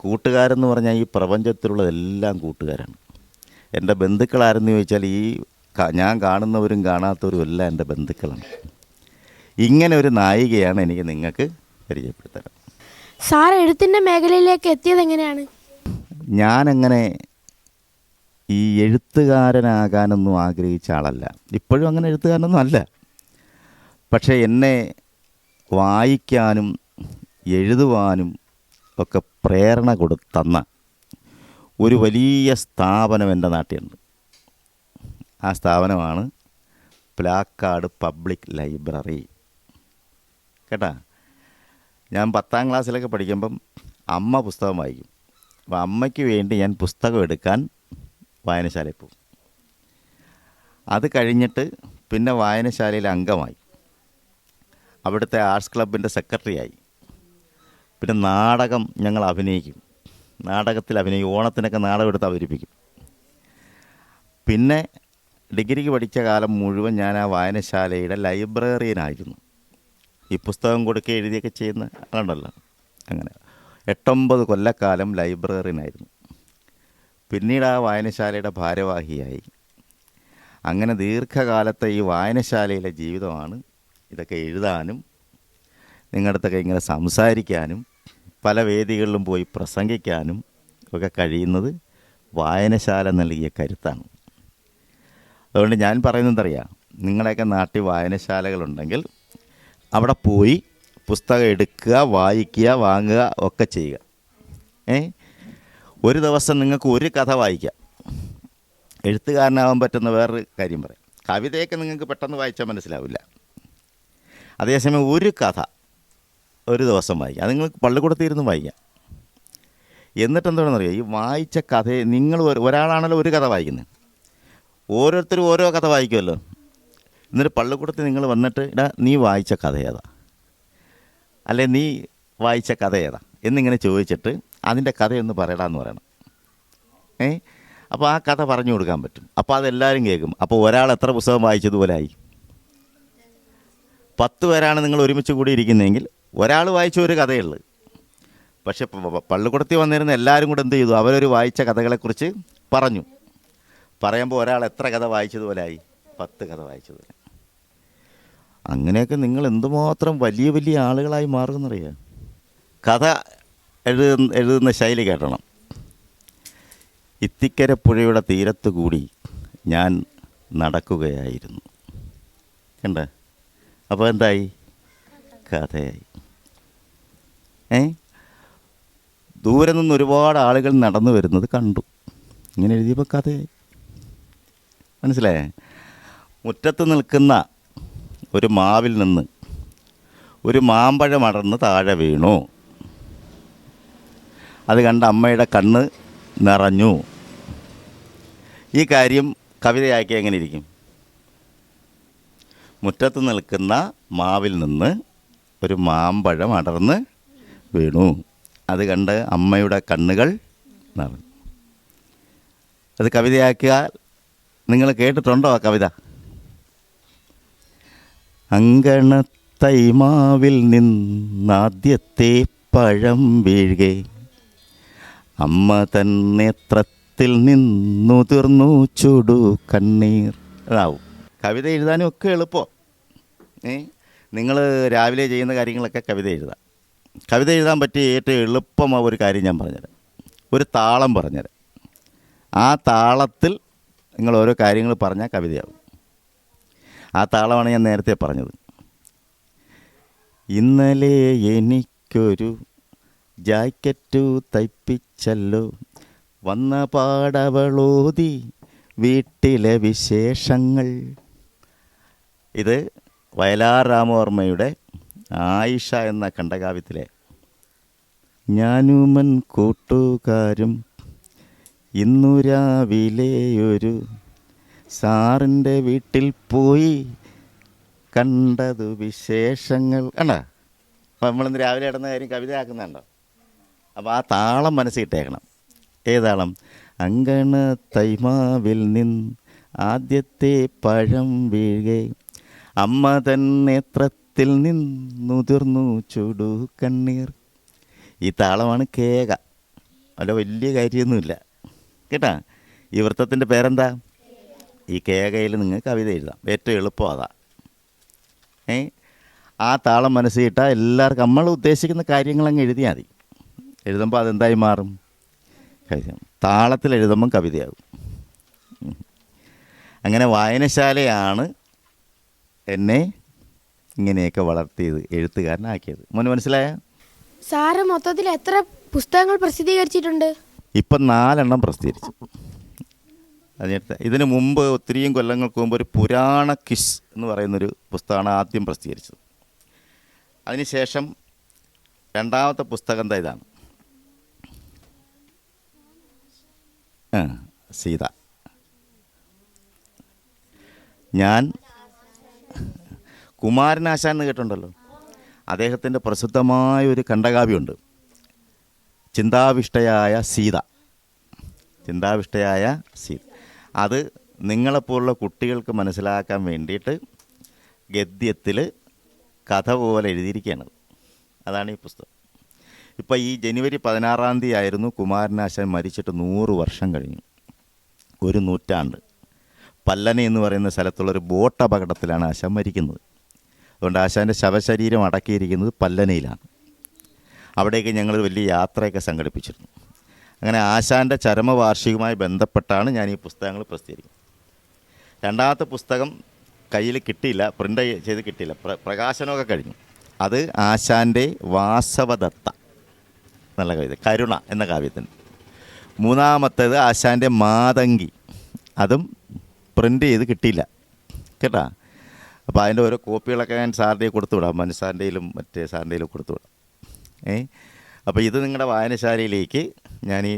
കൂട്ടുകാരെന്ന് പറഞ്ഞാൽ ഈ പ്രപഞ്ചത്തിലുള്ളതെല്ലാം കൂട്ടുകാരാണ്. എൻ്റെ ബന്ധുക്കളാരെന്ന് ചോദിച്ചാൽ ഞാൻ കാണുന്നവരും കാണാത്തവരും എല്ലാം എൻ്റെ ബന്ധുക്കളാണ്. ഇങ്ങനെ ഒരു നായികയാണ് എനിക്ക് നിങ്ങൾക്ക് പരിചയപ്പെടുത്തണം. സാർ എഴുത്തിൻ്റെ മേഖലയിലേക്ക് എത്തിയത് എങ്ങനെയാണ്? ഞാനങ്ങനെ ഈ എഴുത്തുകാരനാകാനൊന്നും ആഗ്രഹിച്ച ആളല്ല. ഇപ്പോഴും അങ്ങനെ എഴുത്തുകാരനൊന്നും അല്ല. പക്ഷേ എന്നെ വായിക്കാനും എഴുതുവാനും ഒക്കെ പ്രേരണ തന്ന ഒരു വലിയ സ്ഥാപനം എൻ്റെ നാട്ടിലുണ്ട്. ആ സ്ഥാപനമാണ് പ്ലാക്കാട് പബ്ലിക് ലൈബ്രറി. കേട്ടാ, ഞാൻ 10ാം ക്ലാസ്സിലൊക്കെ പഠിക്കുമ്പം അമ്മ പുസ്തകം വായിക്കും. അപ്പോൾ അമ്മയ്ക്ക് വേണ്ടി ഞാൻ പുസ്തകം എടുക്കാൻ വായനശാലയിൽ പോകും. അത് കഴിഞ്ഞിട്ട് പിന്നെ വായനശാലയിൽ അംഗമായി, അവിടുത്തെ ആർട്സ് ക്ലബിൻ്റെ സെക്രട്ടറിയായി. പിന്നെ നാടകം ഞങ്ങൾ അഭിനയിക്കും. ഓണത്തിനൊക്കെ നാടകം എടുത്ത് അവതരിപ്പിക്കും. പിന്നെ ഡിഗ്രിക്ക് പഠിച്ച കാലം മുഴുവൻ ഞാൻ ആ വായനശാലയുടെ ലൈബ്രറിയനായിരുന്നു. ഈ പുസ്തകം കൊടുക്കുക എഴുതിയൊക്കെ ചെയ്യുന്ന ആളുണ്ടല്ലോ, അങ്ങനെ 8-9 കൊല്ലക്കാലം ലൈബ്രറിയനായിരുന്നു. പിന്നീട് ആ വായനശാലയുടെ ഭാരവാഹിയായി. അങ്ങനെ ദീർഘകാലത്തെ ഈ വായനശാലയിലെ ജീവിതമാണ് ഇതൊക്കെ എഴുതാനും നിങ്ങളുടെ അടുത്തൊക്കെ ഇങ്ങനെ സംസാരിക്കാനും പല വേദികളിലും പോയി പ്രസംഗിക്കാനും ഒക്കെ കഴിയുന്നത് വായനശാല നൽകിയ കരുത്താണ്. അതുകൊണ്ട് ഞാൻ പറയുന്നതറിയാം, നിങ്ങളെയൊക്കെ നാട്ടിൽ വായനശാലകളുണ്ടെങ്കിൽ അവിടെ പോയി പുസ്തകം എടുക്കുക, വായിക്കുക, വാങ്ങുക ഒക്കെ ചെയ്യുക. ഒരു ദിവസം നിങ്ങൾക്ക് ഒരു കഥ വായിക്കാം. എഴുത്തുകാരനാവാൻ പറ്റുന്ന വേറൊരു കാര്യം പറയാം. കവിതയൊക്കെ നിങ്ങൾക്ക് പെട്ടെന്ന് വായിച്ചാൽ മനസ്സിലാവില്ല. അതേസമയം ഒരു കഥ ഒരു ദിവസം വായിക്കാം. അത് നിങ്ങൾ പള്ളിക്കൂടത്തിരുന്ന് വായിക്കാം. എന്നിട്ട് എന്താണെന്നറിയാം, ഈ വായിച്ച കഥയെ നിങ്ങൾ ഒരാളാണല്ലോ ഒരു കഥ വായിക്കുന്നത്, ഓരോരുത്തരും ഓരോ കഥ വായിക്കുമല്ലോ. എന്നിട്ട് പള്ളിക്കൂടത്തിൽ നിങ്ങൾ വന്നിട്ട് നീ വായിച്ച കഥ ഏതാ, അല്ലെ നീ വായിച്ച കഥ ഏതാ എന്നിങ്ങനെ ചോദിച്ചിട്ട് അതിൻ്റെ കഥയൊന്ന് പറയടാന്ന് പറയണം. അപ്പോൾ ആ കഥ പറഞ്ഞു കൊടുക്കാൻ പറ്റും. അപ്പോൾ അതെല്ലാവരും കേൾക്കും. അപ്പോൾ ഒരാൾ എത്ര പുസ്തകം വായിച്ചതുപോലെ ആയി? 10 പേരാണ് നിങ്ങൾ ഒരുമിച്ച് കൂടി ഇരിക്കുന്നതെങ്കിൽ ഒരാൾ വായിച്ച ഒരു കഥയുള്ളൂ. പക്ഷെ പള്ളിക്കൂടത്തിൽ വന്നിരുന്ന എല്ലാവരും കൂടെ എന്ത് ചെയ്തു? അവരൊരു വായിച്ച കഥകളെക്കുറിച്ച് പറഞ്ഞു. പറയുമ്പോൾ ഒരാൾ എത്ര കഥ വായിച്ചതുപോലെ ആയി? 10 കഥ വായിച്ചതുപോലെ. അങ്ങനെയൊക്കെ നിങ്ങൾ എന്തുമാത്രം വലിയ വലിയ ആളുകളായി മാറുമെന്നറിയാം. കഥ എഴുതുന്ന ശൈലി കേട്ടണം. ഇത്തിക്കര പുഴയുടെ തീരത്ത് കൂടി ഞാൻ നടക്കുകയായിരുന്നു. കണ്ട, അപ്പോൾ എന്തായി? കഥയായി. ദൂരെ നിന്ന് ഒരുപാട് ആളുകൾ നടന്നു വരുന്നത് കണ്ടു. ഇങ്ങനെ എഴുതിയപ്പോൾ കഥയായി. മനസ്സിലായേ? മുറ്റത്ത് നിൽക്കുന്ന ഒരു മാവിൽ നിന്ന് ഒരു മാമ്പഴം അടർന്ന് താഴെ വീണു. അത് കണ്ട് അമ്മയുടെ കണ്ണ് നിറഞ്ഞു. ഈ കാര്യം കവിതയാക്കി എങ്ങനെ ഇരിക്കും? മുറ്റത്ത് നിൽക്കുന്ന മാവിൽ നിന്ന് ഒരു മാമ്പഴം അടർന്ന് വീണു. അത് കണ്ട് അമ്മയുടെ കണ്ണുകൾ നിറഞ്ഞു. അത് കവിതയാക്കിയാൽ നിങ്ങൾ കേട്ടിട്ടുണ്ടോ ആ കവിത? അങ്കണത്തൈമാവിൽ നിന്നാദ്യത്തെ പഴം വീഴുകെ അമ്മ തൻ നേത്രത്തിൽ നിന്നുതിർന്നു ചുടു കണ്ണീർ. അതാവും. കവിത എഴുതാനും ഒക്കെ എളുപ്പം. നിങ്ങൾ രാവിലെ ചെയ്യുന്ന കാര്യങ്ങളൊക്കെ കവിത എഴുതാം. കവിത എഴുതാൻ പറ്റിയ ഏറ്റവും എളുപ്പമായ ഒരു കാര്യം ഞാൻ പറഞ്ഞുതരാം. ഒരു താളം പറഞ്ഞുതരാം. ആ താളത്തിൽ നിങ്ങൾ ഓരോ കാര്യങ്ങൾ പറഞ്ഞാൽ കവിതയാവും. ആ താളമാണ് ഞാൻ നേരത്തെ പറഞ്ഞത്. ഇന്നലെ എനിക്കൊരു ജാക്കറ്റു തയ്പ്പിച്ചല്ലോ, വന്ന പാടവളോതി വീട്ടിലെ വിശേഷങ്ങൾ. ഇത് വയലാർ രാമവർമ്മയുടെ ആയിഷ എന്ന ഖണ്ഡകാവ്യത്തിലെ ഞാനുമൻ കൂട്ടുകാരും ഇന്നു രാവിലെ ഒരു സാറിൻ്റെ വീട്ടിൽ പോയി കണ്ടതു വിശേഷങ്ങൾ. കണ്ടോ? അപ്പം നമ്മളിന്ന് രാവിലെ ഇടുന്ന കാര്യം കവിതയാക്കുന്നുണ്ടോ? അപ്പോൾ ആ താളം മനസ്സിട്ടേക്കണം. ഏതാളം? അങ്കണ തൈമാവിൽ നിന്ന് ആദ്യത്തെ പഴം വീഴെ അമ്മ തൻ നേത്രത്തിൽ നിന്നുതിർന്നു ചുടു കണ്ണീർ. ഈ താളമാണ് കേക. അല്ല, വലിയ കാര്യമൊന്നുമില്ല കേട്ടാ. ഈ വൃത്തത്തിൻ്റെ പേരെന്താ? ഈ കേകയിൽ നിങ്ങൾ കവിത എഴുതാം. ഏറ്റവും എളുപ്പം അതാ. ആ താളം മനസ്സിട്ടാൽ എല്ലാവർക്കും നമ്മൾ ഉദ്ദേശിക്കുന്ന കാര്യങ്ങളങ്ങ് എഴുതിയാൽ മതി. എഴുതുമ്പോൾ അതെന്തായി മാറും? കവിത. താളത്തിൽ എഴുതുമ്പം കവിതയാകും. അങ്ങനെ വായനശാലയാണ് എന്നെ ഇങ്ങനെയൊക്കെ വളർത്തിയത്, എഴുത്തുകാരനാക്കിയത്. മോന് മനസ്സിലായ? സാറ് മൊത്തത്തിൽ എത്ര പുസ്തകങ്ങൾ പ്രസിദ്ധീകരിച്ചിട്ടുണ്ട്? ഇപ്പം 4 പ്രസിദ്ധീകരിച്ചു. അതിനടുത്ത് ഇതിന് മുമ്പ് ഒത്തിരിയും കൊല്ലങ്ങൾക്ക് മുമ്പ് ഒരു പുരാണ ക്വിസ് എന്ന് പറയുന്നൊരു പുസ്തകമാണ് ആദ്യം പ്രസിദ്ധീകരിച്ചത്. അതിനുശേഷം രണ്ടാമത്തെ പുസ്തകം എന്താ? ഇതാണ് സീത. ഞാൻ കുമാരനാശാൻ എന്ന് കേട്ടിട്ടുണ്ടല്ലോ. അദ്ദേഹത്തിൻ്റെ പ്രസിദ്ധമായ ഒരു ഖണ്ഡകാവ്യമുണ്ട്, ചിന്താവിഷ്ടയായ സീത. ചിന്താവിഷ്ടയായ സീത. അത് നിങ്ങളെപ്പോലുള്ള കുട്ടികൾക്ക് മനസ്സിലാക്കാൻ വേണ്ടിയിട്ട് ഗദ്യത്തിൽ കഥ പോലെ എഴുതിയിരിക്കുകയാണ്. അതാണ് ഈ പുസ്തകം. ഇപ്പോൾ ഈ ജനുവരി 16 ആയിരുന്നു കുമാരനാശാൻ മരിച്ചിട്ട് 100 വർഷം കഴിഞ്ഞു. ഒരു നൂറ്റാണ്ട്. പല്ലന എന്ന് പറയുന്ന സ്ഥലത്തുള്ളൊരു ബോട്ട് അപകടത്തിലാണ് ആശാൻ മരിക്കുന്നത്. അതുകൊണ്ട് ആശാൻ്റെ ശവശരീരം അടക്കിയിരിക്കുന്നത് പല്ലനയിലാണ്. അവിടേക്ക് ഞങ്ങൾ വലിയ യാത്രയൊക്കെ സംഘടിപ്പിച്ചിരുന്നു. അങ്ങനെ ആശാൻ്റെ ചരമവാർഷികവുമായി ബന്ധപ്പെട്ടാണ് ഞാൻ ഈ പുസ്തകങ്ങൾ പ്രസിദ്ധീകരിക്കുന്നത്. രണ്ടാമത്തെ പുസ്തകം കയ്യിൽ കിട്ടിയില്ല, പ്രിൻ്റ് ചെയ്ത് കിട്ടിയില്ല, പ്രകാശനമൊക്കെ കഴിഞ്ഞു. അത് ആശാൻ്റെ വാസവദത്ത എന്നുള്ള കവിത, കരുണ എന്ന കാവ്യത്തിൻ്റെ. മൂന്നാമത്തേത് ആശാൻ്റെ മാതങ്കി, അതും പ്രിൻ്റ് ചെയ്ത് കിട്ടിയില്ല കേട്ടാ. അപ്പോൾ അതിൻ്റെ ഓരോ കോപ്പികളൊക്കെ ഞാൻ സാറിൻ്റെ കൊടുത്തു വിടാം, മനസ്സാറിൻ്റെയിലും മറ്റേ സാറിൻ്റെയിലും കൊടുത്തു വിടാം. അപ്പോൾ ഇത് നിങ്ങളുടെ വായനശാലയിലേക്ക് ഞാൻ ഈ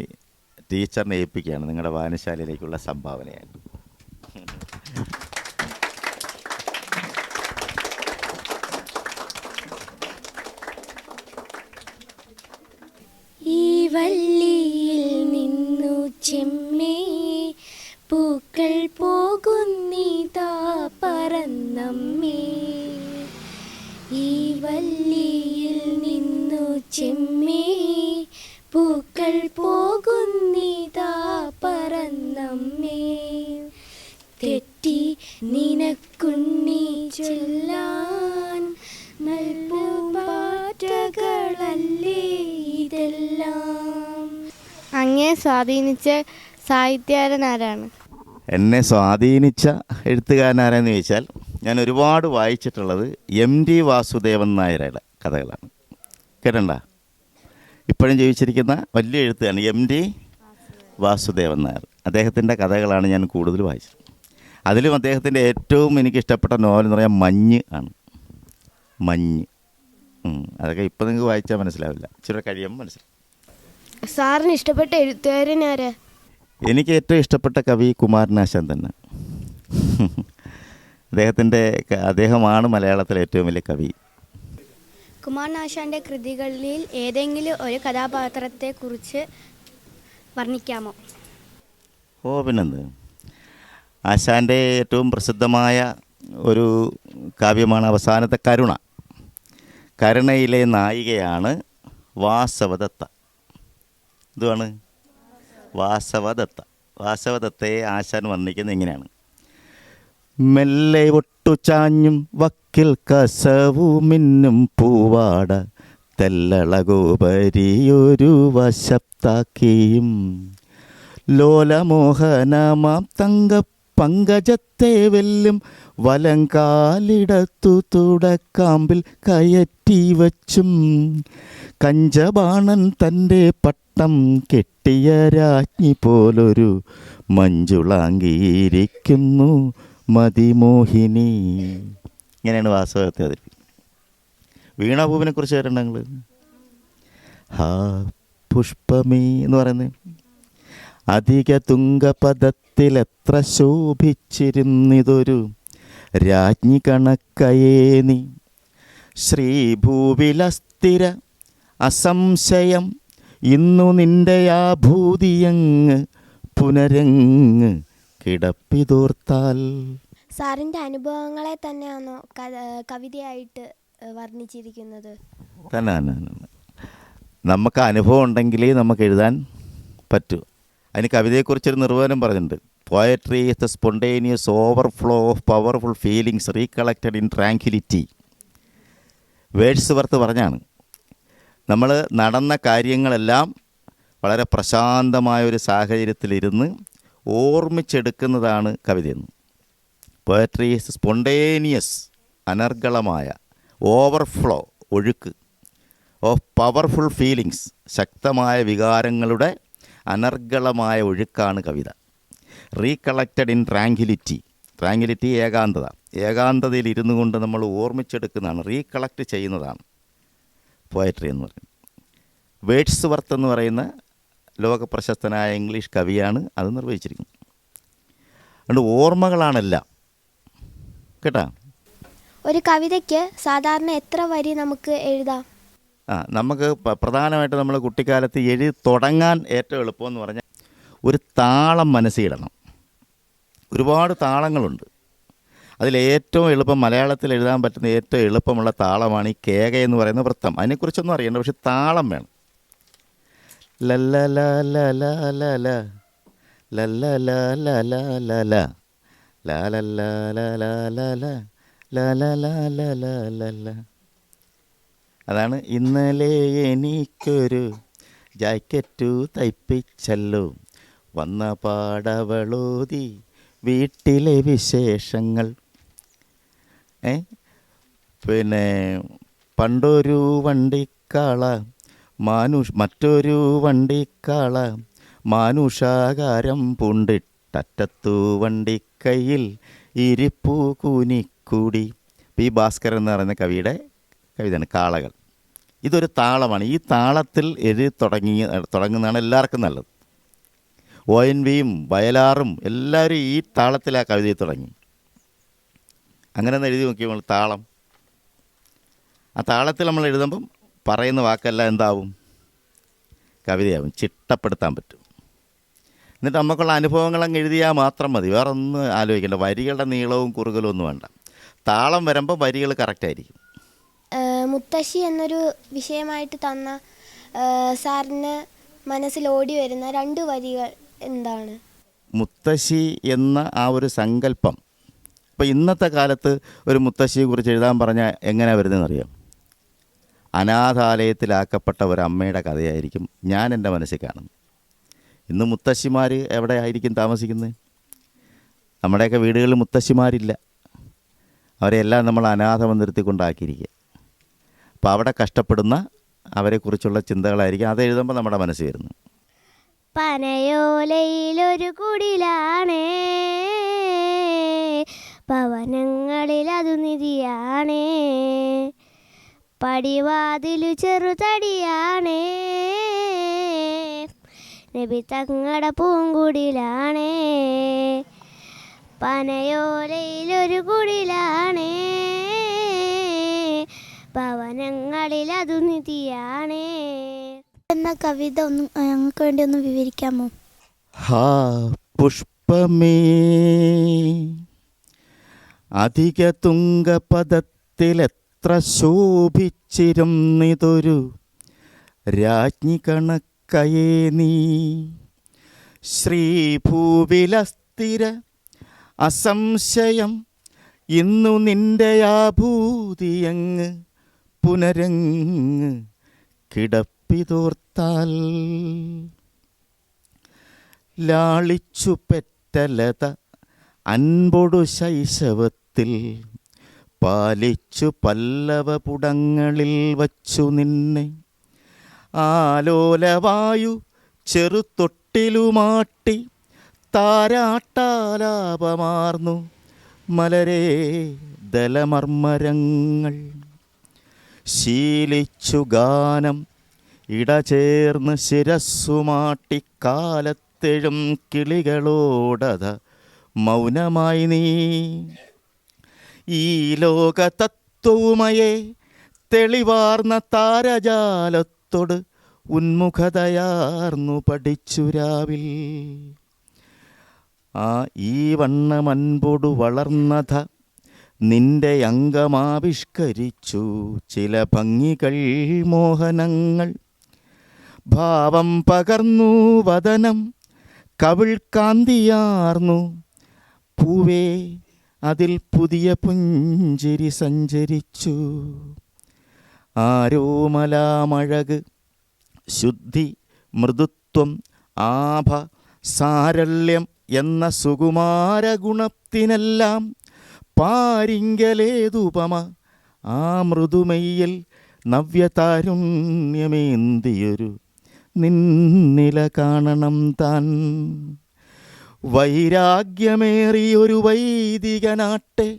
ടീച്ചറിനെ ഏൽപ്പിക്കുകയാണ്, നിങ്ങളുടെ വായനശാലയിലേക്കുള്ള സംഭാവനയായിട്ട്. ഈ വള്ളിയിൽ നിന്നു ചെമ്മേ പൂക്കൾ പോകുന്നിതാ പറന്നമ്മേ. ഈ വള്ളിയിൽ നിന്നു ചെമ്മേ പൂക്കൾ പോകുന്നിതാ പറന്നമ്മേ. തെറ്റി നിനക്കുണ്ണി ചൊല്ലാൻ നൽപൂമ്പാറ്റകളല്ലേ ഇതെല്ലാം. അങ്ങേ സ്വാധീനിച്ച സാഹിത്യകാരൻ ആരാണ്? എന്നെ സ്വാധീനിച്ച എഴുത്തുകാരനാരെന്ന് ചോദിച്ചാൽ ഞാൻ ഒരുപാട് വായിച്ചിട്ടുള്ളത് MT വാസുദേവൻ നായരുടെ കഥകളാണ്. കേട്ടണ്ട? ഇപ്പോഴും ജീവിച്ചിരിക്കുന്ന വലിയ എഴുത്തുകാരൻ MT വാസുദേവൻ നായർ. അദ്ദേഹത്തിൻ്റെ കഥകളാണ് ഞാൻ കൂടുതൽ വായിച്ചത്. അതിലും അദ്ദേഹത്തിൻ്റെ ഏറ്റവും എനിക്കിഷ്ടപ്പെട്ട നോവൽ എന്ന് പറയാൻ മഞ്ഞ് ആണ്. മഞ്ഞ്. അതൊക്കെ ഇപ്പം നിങ്ങൾക്ക് വായിച്ചാൽ മനസ്സിലാവില്ല, ഇച്ചിരി കഴിയുമ്പോൾ മനസ്സിലാവും. സാറിന് ഇഷ്ടപ്പെട്ട എഴുത്തുകാരൻ ആരാ? എനിക്ക് ഏറ്റവും ഇഷ്ടപ്പെട്ട കവി കുമാരനാശാൻ തന്നെ. അദ്ദേഹമാണ് മലയാളത്തിലെ ഏറ്റവും വലിയ കവി. കുമാരനാശാന്റെ കൃതികളിൽ ഏതെങ്കിലും ഒരു കഥാപാത്രത്തെക്കുറിച്ച് വർണ്ണിക്കാമോ? പിന്നെന്ത്, ആശാൻ്റെ ഏറ്റവും പ്രസിദ്ധമായ ഒരു കാവ്യമാണ് അവസാനത്തെ കരുണ. കരുണയിലെ നായികയാണ് വാസവദത്ത. ഇതുമാണ് വാസവദത്ത. വാസവദത്തയെ ആശാൻ വർണ്ണിക്കുന്നത് എങ്ങനെയാണ്? മെല്ലെ ഒട്ടുചാഞ്ഞും വക്കിൽ കസവു മിന്നും പൂവാട തെല്ലളകോപരിയൊരു വശത്താക്കിയും ലോലമോഹനമാം തങ്ക പങ്കജത്തെ വെല്ലും വലങ്കാലിടത്തു തുടക്കാമ്പിൽ കയറ്റി വച്ചും കഞ്ചബാണൻ തൻ്റെ പട്ടം കെട്ടിയ രാജ്ഞി പോലൊരു മഞ്ജുളാങ്കിയിരിക്കുന്നു മതിമോഹിനി. ഇങ്ങനെയാണ് വാസവദത്തെ അവതരിപ്പിക്കുന്നത്. വീണാഭൂവിനെ കുറിച്ച് കേട്ടിട്ടുണ്ട് നിങ്ങൾ? ഹാ പുഷ്പമേ എന്ന് പറയുന്നത് അധിക തുങ്കപദത്തിൽ എത്ര ശോഭിച്ചിരുന്നിതൊരു രാജ്ഞി കണക്കയേ നീ. ശ്രീഭൂവിലസ്ഥിര അസംശയം ഇന്നു നിന്റെ ആ ഭൂതിയങ്ങ് പുനരങ്ങ് കിടപ്പിതോർത്താൽ. സാറിന്റെ അനുഭവങ്ങളെ തന്നെയാണോ കവിതയായിട്ട് വർണ്ണിച്ചിരിക്കുന്നത്? തന്നെ. നമുക്ക് അനുഭവം ഉണ്ടെങ്കിലേ നമുക്ക് എഴുതാൻ പറ്റൂ. അതിന് കവിതയെക്കുറിച്ചൊരു നിർവചനം പറഞ്ഞിട്ടുണ്ട്. Poetry is the spontaneous overflow of powerful feelings recollected in tranquillity. Wordsworth പറഞ്ഞാണ്, നമ്മൾ നടന്ന കാര്യങ്ങളെല്ലാം വളരെ പ്രശാന്തമായൊരു സാഹചര്യത്തിലിരുന്ന് ഓർമ്മിച്ചെടുക്കുന്നതാണ് കവിതയെന്ന്. പോയട്രി ഈസ് സ്പോണ്ടേനിയസ്, അനർഗളമായ, ഓവർഫ്ലോ, ഒഴുക്ക്, ഓഫ് പവർഫുൾ ഫീലിങ്സ്, ശക്തമായ വികാരങ്ങളുടെ അനർഗളമായ ഒഴുക്കാണ് കവിത. Recollected in tranquillity. ട്രാങ്ക്വിലിറ്റി ഏകാന്തത. ഏകാന്തതയിൽ ഇരുന്നു കൊണ്ട് നമ്മൾ ഓർമ്മിച്ചെടുക്കുന്നതാണ്, റീകളക്റ്റ് ചെയ്യുന്നതാണ് പോയട്രി എന്ന് പറയുന്നത്. വേഡ്സ്വർത്ത് എന്ന് പറയുന്ന ലോകപ്രശസ്തനായ ഇംഗ്ലീഷ് കവിയാണ് അത് നിർവഹിച്ചിരിക്കുന്നത്. അതുകൊണ്ട് ഓർമ്മകളാണെല്ലാം. കേട്ടാ? ഒരു കവിതയ്ക്ക് സാധാരണ എത്ര വരി നമുക്ക് എഴുതാം? നമുക്ക് പ്രധാനമായിട്ട് നമ്മൾ കുട്ടിക്കാലത്ത് എഴുതി തുടങ്ങാൻ ഏറ്റവും എളുപ്പമെന്ന് പറഞ്ഞാൽ ഒരു താളം മനസ്സിടണം. ഒരുപാട് താളങ്ങളുണ്ട്. അതിലേറ്റവും എളുപ്പം, മലയാളത്തിൽ എഴുതാൻ പറ്റുന്ന ഏറ്റവും എളുപ്പമുള്ള താളമാണ് ഈ കേക എന്ന് പറയുന്ന വൃത്തം. അതിനെക്കുറിച്ചൊന്നും അറിയണ്ട, പക്ഷെ താളം വേണം. ലല്ല ല ല ല ല ല ലല്ല ല ല ല ല ല ല ല ല ല ല ല ല ല ല ല. അതാണ് ഇന്നലെ എനിക്കൊരു ജാക്കറ്റു തയ്പ്പിച്ചല്ലോ, വന്ന പാടവളോതി വീട്ടിലെ വിശേഷങ്ങൾ. പിന്നെ പണ്ടൊരു വണ്ടിക്കാള മറ്റൊരു വണ്ടിക്കാള മാനുഷാകാരം പൂണ്ടിട്ടറ്റത്തു വണ്ടിക്കൈയിൽ ഇരിപ്പു കൂനിക്കൂടി. പി ഭാസ്കരൻ എന്ന് പറയുന്ന കവിയുടെ കവിതയാണ് കാളകൾ. ഇതൊരു താളമാണ്. ഈ താളത്തിൽ എഴുതി തുടങ്ങുന്നതാണ് എല്ലാവർക്കും നല്ലത്. ONVയും വയലാറും എല്ലാവരും ഈ താളത്തിൽ ആ കവിതയിൽ തുടങ്ങി. അങ്ങനെ ഒന്ന് എഴുതി നോക്കിയപ്പോൾ താളം, ആ താളത്തിൽ നമ്മൾ എഴുതുമ്പം പറയുന്ന വാക്കെല്ലാം എന്താവും? കവിതയാവും, ചിട്ടപ്പെടുത്താൻ പറ്റും. എന്നിട്ട് നമുക്കുള്ള അനുഭവങ്ങളങ്ങ് എഴുതിയാൽ മാത്രം മതി, വേറെ ഒന്നും ആലോചിക്കേണ്ട. വരികളുടെ നീളവും കുറുകലും ഒന്നും വേണ്ട. താളം വരുമ്പോൾ വരികൾ കറക്റ്റായിരിക്കും. മുത്തശ്ശി എന്നൊരു വിഷയമായിട്ട് തന്ന സാറിന് മനസ്സിൽ ഓടി വരുന്ന 2 വരികൾ എന്താണ്? മുത്തശ്ശി എന്ന ആ ഒരു സങ്കല്പം, ഇപ്പോൾ ഇന്നത്തെ കാലത്ത് ഒരു മുത്തശ്ശിയെ കുറിച്ച് എഴുതാൻ പറഞ്ഞാൽ എങ്ങനെ വരുന്നതെന്നറിയാം? അനാഥാലയത്തിലാക്കപ്പെട്ട ഒരമ്മയുടെ കഥയായിരിക്കും ഞാൻ എൻ്റെ മനസ്സിൽ കാണുന്നത്. ഇന്ന് മുത്തശ്ശിമാർ എവിടെ ആയിരിക്കും താമസിക്കുന്നത്? നമ്മുടെയൊക്കെ വീടുകളിൽ മുത്തശ്ശിമാരില്ല, അവരെല്ലാം നമ്മൾ അനാഥ മന്ദിരത്തിൽ കൊണ്ടാക്കിയിരിക്കുക. അപ്പോൾ അവിടെ കഷ്ടപ്പെടുന്ന അവരെക്കുറിച്ചുള്ള ചിന്തകളായിരിക്കും അത് എഴുതുമ്പോൾ നമ്മുടെ മനസ്സിൽ വരുന്നത്. പനയോലയിലൊരു കുടിലാണേ, പവനങ്ങളിലതു നിധിയാണേ, പടിവാതിലു ചെറുതടിയാണേ, നബി തങ്ങടെ പൂങ്കുടിലാണേ. പനയോലയിലൊരു കുടിലാണേ, പവനങ്ങളിലതു നിധിയാണേ. എന്ന കവിത ഒന്ന് ഞങ്ങൾക്ക് വേണ്ടി ഒന്ന് വിവരിക്കാമോ? ഹാ പുഷ്പമേ, അധിക തുങ്കപദത്തിലെത്ര ശോഭിച്ചിരുന്നിതൊരു രാജ്ഞി കണക്കയേ നീ. ശ്രീഭൂവിലസ്ഥിര അസംശയം ഇന്നു നിന്റെ ആഭൂതിയങ്ങ് പുനരങ്ങ് കിടപ്പിതോർത്താൽ. ലാളിച്ചു പെറ്റലത അൻപൊടു ശൈശവത്തിൽ പാലിച്ചു പല്ലവപുടങ്ങളിൽ വച്ചു നിന്നെ. ആലോലവായു ചെറുതൊട്ടിലുമാട്ടി താരാട്ടാലാപമാർന്നു മലരേ ദലമർമരങ്ങൾ. ശീലിച്ചു ഗാനം ഇടചേർന്ന് ശിരസ്സുമാട്ടിക്കാലത്തെഴും കിളികളോടത മൗനമായി നീ. ഈ ലോകതത്വവുമയെ തെളിവാർന്ന താരജാലത്തോട് ഉന്മുഖതയാർന്നു പഠിച്ചുരാവിൽ. ആ ഈ വണ്ണമൻപൊടു വളർന്നത നിന്റെ അംഗമാവിഷ്കരിച്ചു ചില ഭംഗികൾ മോഹനങ്ങൾ. ഭാവം പകർന്നു വദനം കവിൾ കാന്തിയാർന്നു പൂവേ അതിൽ പുതിയ പുഞ്ചിരി സഞ്ചരിച്ചു. ആരോമലാമഴക് ശുദ്ധി മൃദുത്വം ആഭ സാരല്യം എന്ന സുകുമാര ഗുണത്തിനെല്ലാം പാരിങ്കലേതുപമ. ആ മൃദുമയിൽ നവ്യതാരുണ്യമേന്തിയൊരു നിന്നില കാണണം താൻ. വൈരാഗ്യമേറിയൊരു വൈദികനാട്ടെ,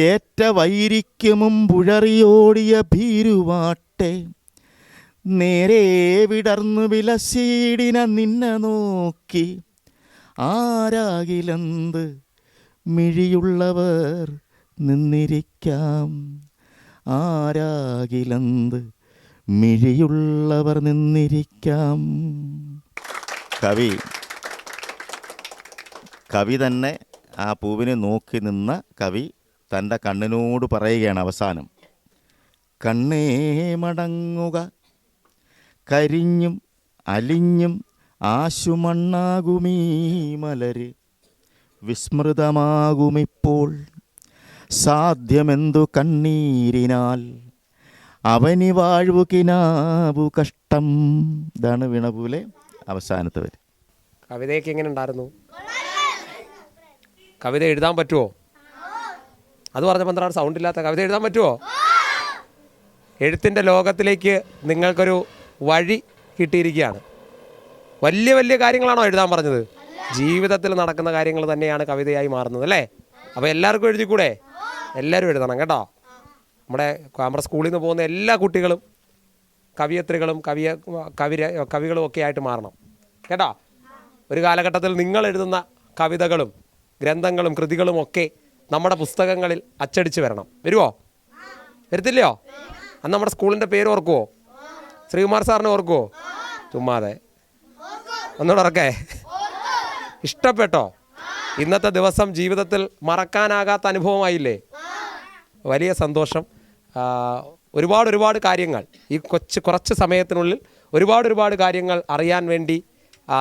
ഏറ്റ വൈരിക്കു മുമ്പുഴറിയോടിയ ഭീരുവാട്ടെ, നേരെ വിടർന്നു വിലസീടിന നിന്നെ നോക്കി ആരാകിലെന്ത് മിഴിയുള്ളവർ നിന്നിരിക്കാം. ആരാകിലെന്ത് മിഴിയുള്ളവർ നിന്നിരിക്കാം. കവി തന്നെ ആ പൂവിനെ നോക്കി നിന്ന കവി തൻ്റെ കണ്ണിനോട് പറയുകയാണ് അവസാനം, കണ്ണേ മടങ്ങുക, കരിഞ്ഞും അലിഞ്ഞും ആശുമണ്ണാകുമീ മലര്, വിസ്മൃതമാകുമിപ്പോൾ സാധ്യമെന്തു കണ്ണീരിനാൽ, അവനി വാഴ്വു കിനാവു കഷ്ടം. ഇതാണ് വീണപൂലെ അവസാനത്തെ വരി. കവിതയൊക്കെ എങ്ങനെ ഉണ്ടായിരുന്നു? കവിത എഴുതാൻ പറ്റുമോ? അത് പറഞ്ഞപ്പോൾ എന്താണ് സൗണ്ട് ഇല്ലാത്ത? കവിത എഴുതാൻ പറ്റുമോ? എഴുത്തിൻ്റെ ലോകത്തിലേക്ക് നിങ്ങൾക്കൊരു വഴി കിട്ടിയിരിക്കുകയാണ്. വലിയ വലിയ കാര്യങ്ങളാണോ എഴുതാൻ പറഞ്ഞത്? ജീവിതത്തിൽ നടക്കുന്ന കാര്യങ്ങൾ തന്നെയാണ് കവിതയായി മാറുന്നത് അല്ലേ? അപ്പോൾ എല്ലാവർക്കും എഴുതിക്കൂടെ? എല്ലാവരും എഴുതണം കേട്ടോ. നമ്മുടെ സ്കൂളിൽ നിന്ന് പോകുന്ന എല്ലാ കുട്ടികളും കവിയത്രികളും കവികളും ഒക്കെ ആയിട്ട് മാറണം കേട്ടോ. ഒരു കാലഘട്ടത്തിൽ നിങ്ങൾ എഴുതുന്ന കവിതകളും ഗ്രന്ഥങ്ങളും കൃതികളും ഒക്കെ നമ്മുടെ പുസ്തകങ്ങളിൽ അച്ചടിച്ച് വരണം. വരുമോ? വരത്തില്ലയോ? അന്ന് നമ്മുടെ സ്കൂളിൻ്റെ പേര് ഓർക്കുമോ? ശ്രീകുമാർ സാറിനെ ഓർക്കുമോ? ചുമ്മാതെ ഒന്നുകൂടെ ഉറക്കേ. ഇഷ്ടപ്പെട്ടോ? ഇന്നത്തെ ദിവസം ജീവിതത്തിൽ മറക്കാനാകാത്ത അനുഭവമായില്ലേ? വലിയ സന്തോഷം. ഒരുപാട് കാര്യങ്ങൾ ഈ കുറച്ച് സമയത്തിനുള്ളിൽ ഒരുപാട് കാര്യങ്ങൾ അറിയാൻ വേണ്ടി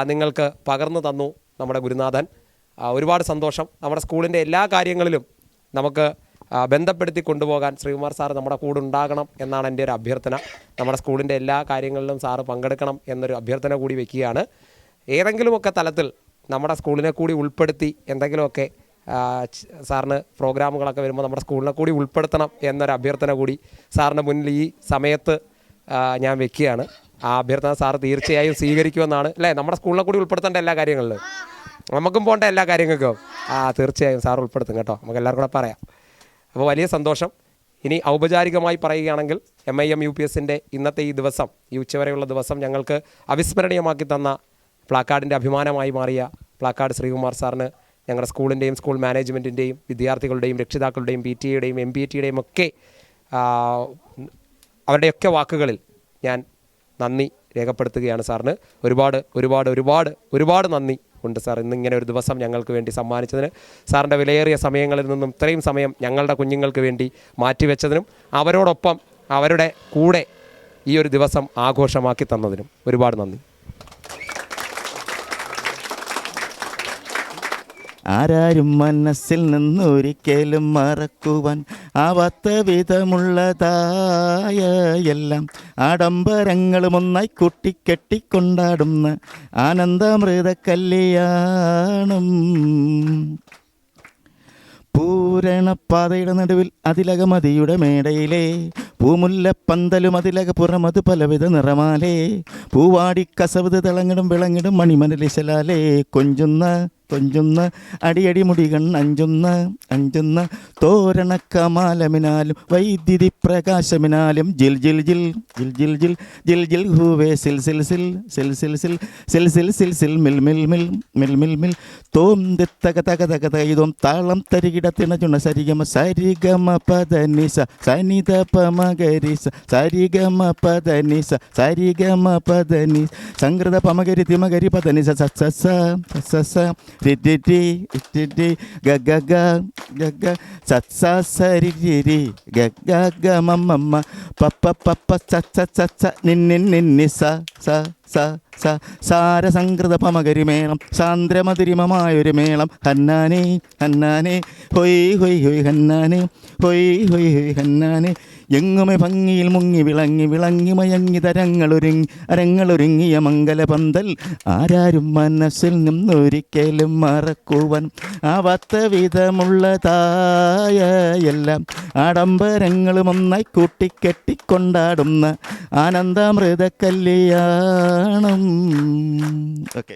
നിങ്ങൾക്ക് പകർന്നു തന്നു നമ്മുടെ ഗുരുനാഥൻ. ഒരുപാട് സന്തോഷം. നമ്മുടെ സ്കൂളിൻ്റെ എല്ലാ കാര്യങ്ങളിലും നമുക്ക് ബന്ധപ്പെടുത്തി കൊണ്ടുപോകാൻ ശ്രീകുമാർ സാറ് നമ്മുടെ കൂടെ ഉണ്ടാകണം എന്നാണ് എൻ്റെ ഒരു അഭ്യർത്ഥന. നമ്മുടെ സ്കൂളിൻ്റെ എല്ലാ കാര്യങ്ങളിലും സാറ് പങ്കെടുക്കണം എന്നൊരു അഭ്യർത്ഥന കൂടി വയ്ക്കുകയാണ്. ഏതെങ്കിലുമൊക്കെ തലത്തിൽ നമ്മുടെ സ്കൂളിനെ കൂടി ഉൾപ്പെടുത്തി എന്തെങ്കിലുമൊക്കെ സാറിന് പ്രോഗ്രാമുകളൊക്കെ വരുമ്പോൾ നമ്മുടെ സ്കൂളിനെ കൂടി ഉൾപ്പെടുത്തണം എന്നൊരു അഭ്യർത്ഥന കൂടി സാറിൻ്റെ മുന്നിൽ ഈ സമയത്ത് ഞാൻ വെക്കുകയാണ്. ആ അഭ്യർത്ഥന സാറ് തീർച്ചയായും സ്വീകരിക്കുമെന്നാണ് അല്ലേ? നമ്മുടെ സ്കൂളിനെ കൂടി ഉൾപ്പെടുത്തേണ്ട എല്ലാ കാര്യങ്ങളിലും നമുക്കും പോകേണ്ട എല്ലാ കാര്യങ്ങൾക്കും തീർച്ചയായും സാർ ഉൾപ്പെടുത്തും കേട്ടോ. നമുക്ക് എല്ലാവർക്കും കൂടെ പറയാം. അപ്പോൾ വലിയ സന്തോഷം. ഇനി ഔപചാരികമായി പറയുകയാണെങ്കിൽ MIM UPSൻ്റെ ഇന്നത്തെ ഈ ദിവസം, ഈ ഉച്ചവരെയുള്ള ദിവസം ഞങ്ങൾക്ക് അവിസ്മരണീയമാക്കി തന്ന പ്ലാക്കാർഡിൻ്റെ അഭിമാനമായി മാറിയ പ്ലാക്കാർഡ് ശ്രീകുമാർ സാറിന് ഞങ്ങളുടെ സ്കൂളിൻ്റെയും സ്കൂൾ മാനേജ്മെൻറ്റിൻ്റെയും വിദ്യാർത്ഥികളുടെയും രക്ഷിതാക്കളുടെയും PTA-യുടെയും MPT-യുടെയും ഒക്കെ അവരുടെയൊക്കെ വാക്കുകളിൽ ഞാൻ നന്ദി രേഖപ്പെടുത്തുകയാണ്. സാറിന് ഒരുപാട് ഒരുപാട് ഒരുപാട് ഒരുപാട് നന്ദി ഉണ്ട് സാർ, ഇന്നിങ്ങനെ ഒരു ദിവസം ഞങ്ങൾക്ക് വേണ്ടി സമ്മാനിച്ചതിന്. സാറിൻ്റെ വിലയേറിയ സമയങ്ങളിൽ നിന്നും ഇത്രയും സമയം ഞങ്ങളുടെ കുഞ്ഞുങ്ങൾക്ക് വേണ്ടി മാറ്റിവെച്ചതിനും അവരോടൊപ്പം അവരുടെ കൂടെ ഈ ഒരു ദിവസം ആഘോഷമാക്കി തന്നതിനും ഒരുപാട് നന്ദി. ആരാരും മനസ്സിൽ നിന്നൊരിക്കലും മറക്കുവാൻ ആവാത്ത വിധമുള്ളതായ എല്ലാം ആഡംബരങ്ങളും ഒന്നായി കൂട്ടിക്കെട്ടിക്കൊണ്ടാടുന്ന ആനന്ദമൃത കല്യാണം. പൂരണപ്പാതയുടെ നടുവിൽ അതിലകമതിയുടെ മേടയിലെ പൂമുല്ലപ്പന്തലും അതിലക പുറമത് പലവിധ നിറമാലേ പൂവാടി കസവത് തിളങ്ങിടും വിളങ്ങിടും മണിമനലിശലാലേ കൊഞ്ചുന്ന കൊഞ്ചുന്ന അടിയടി മുടികൺ അഞ്ചുന്ന തോരണ കമാലമിനാലും വൈദ്യുതി പ്രകാശമിനാലും ജിൽ ജിൽ ജിൽ ജിൽ ജിൽ ജിൽ ജിൽ ജിൽ ഹൂവേ സിൽ സിൽ സിൽ സിൽ സിൽ സിൽ സിൽ സിൽ സിൽ സിൽ മിൽ മിൽ മിൽ മിൽ മിൽ മിൽ തോം തക തക തക തൈതോം താളം തരികിട തിണചുണ സരിഗമ സരിഗമ പദനിസ സനിത പമഗരിസ സരിഗമ പദനിസ സരിഗമ പദനി സംകൃത പമഗരി തിമഗരി പദനിസ സ സ സ രിരി രിരി ഗ ഗ ഗ ഗ ഗ സ സരി രി ഗ ഗ ഗ മമ്മ പപ്പ പപ്പ സ സ സ സ നിന്നി സ സ സ സ സാരസംകൃത പമകരിമേളം സാന്ദ്രമധുരിമമായൊരു മേളം ഹന്നാനേ ഹന്നാനേ ഹൊയ് ഹൊയ് ഹൊയ് ഹന്നാനേ ഹൊയ് ഹൊയ് ഹൊയ് ഹന്നാനേ എങ്ങുമേ ഭംഗിയിൽ മുങ്ങി വിളങ്ങി വിളങ്ങി മയങ്ങി അരങ്ങളൊരുങ്ങിയ മംഗലപന്തൽ ആരാരും മനസ്സിൽ നിന്നൊരിക്കലും മറക്കുവാൻ ആവാത്ത വിധമുള്ളതായ എല്ലാം ആഡംബരങ്ങളും ഒന്നായി കൂട്ടിക്കെട്ടിക്കൊണ്ടാടുന്ന ആനന്ദമൃത കല്യാണം. ഓക്കെ.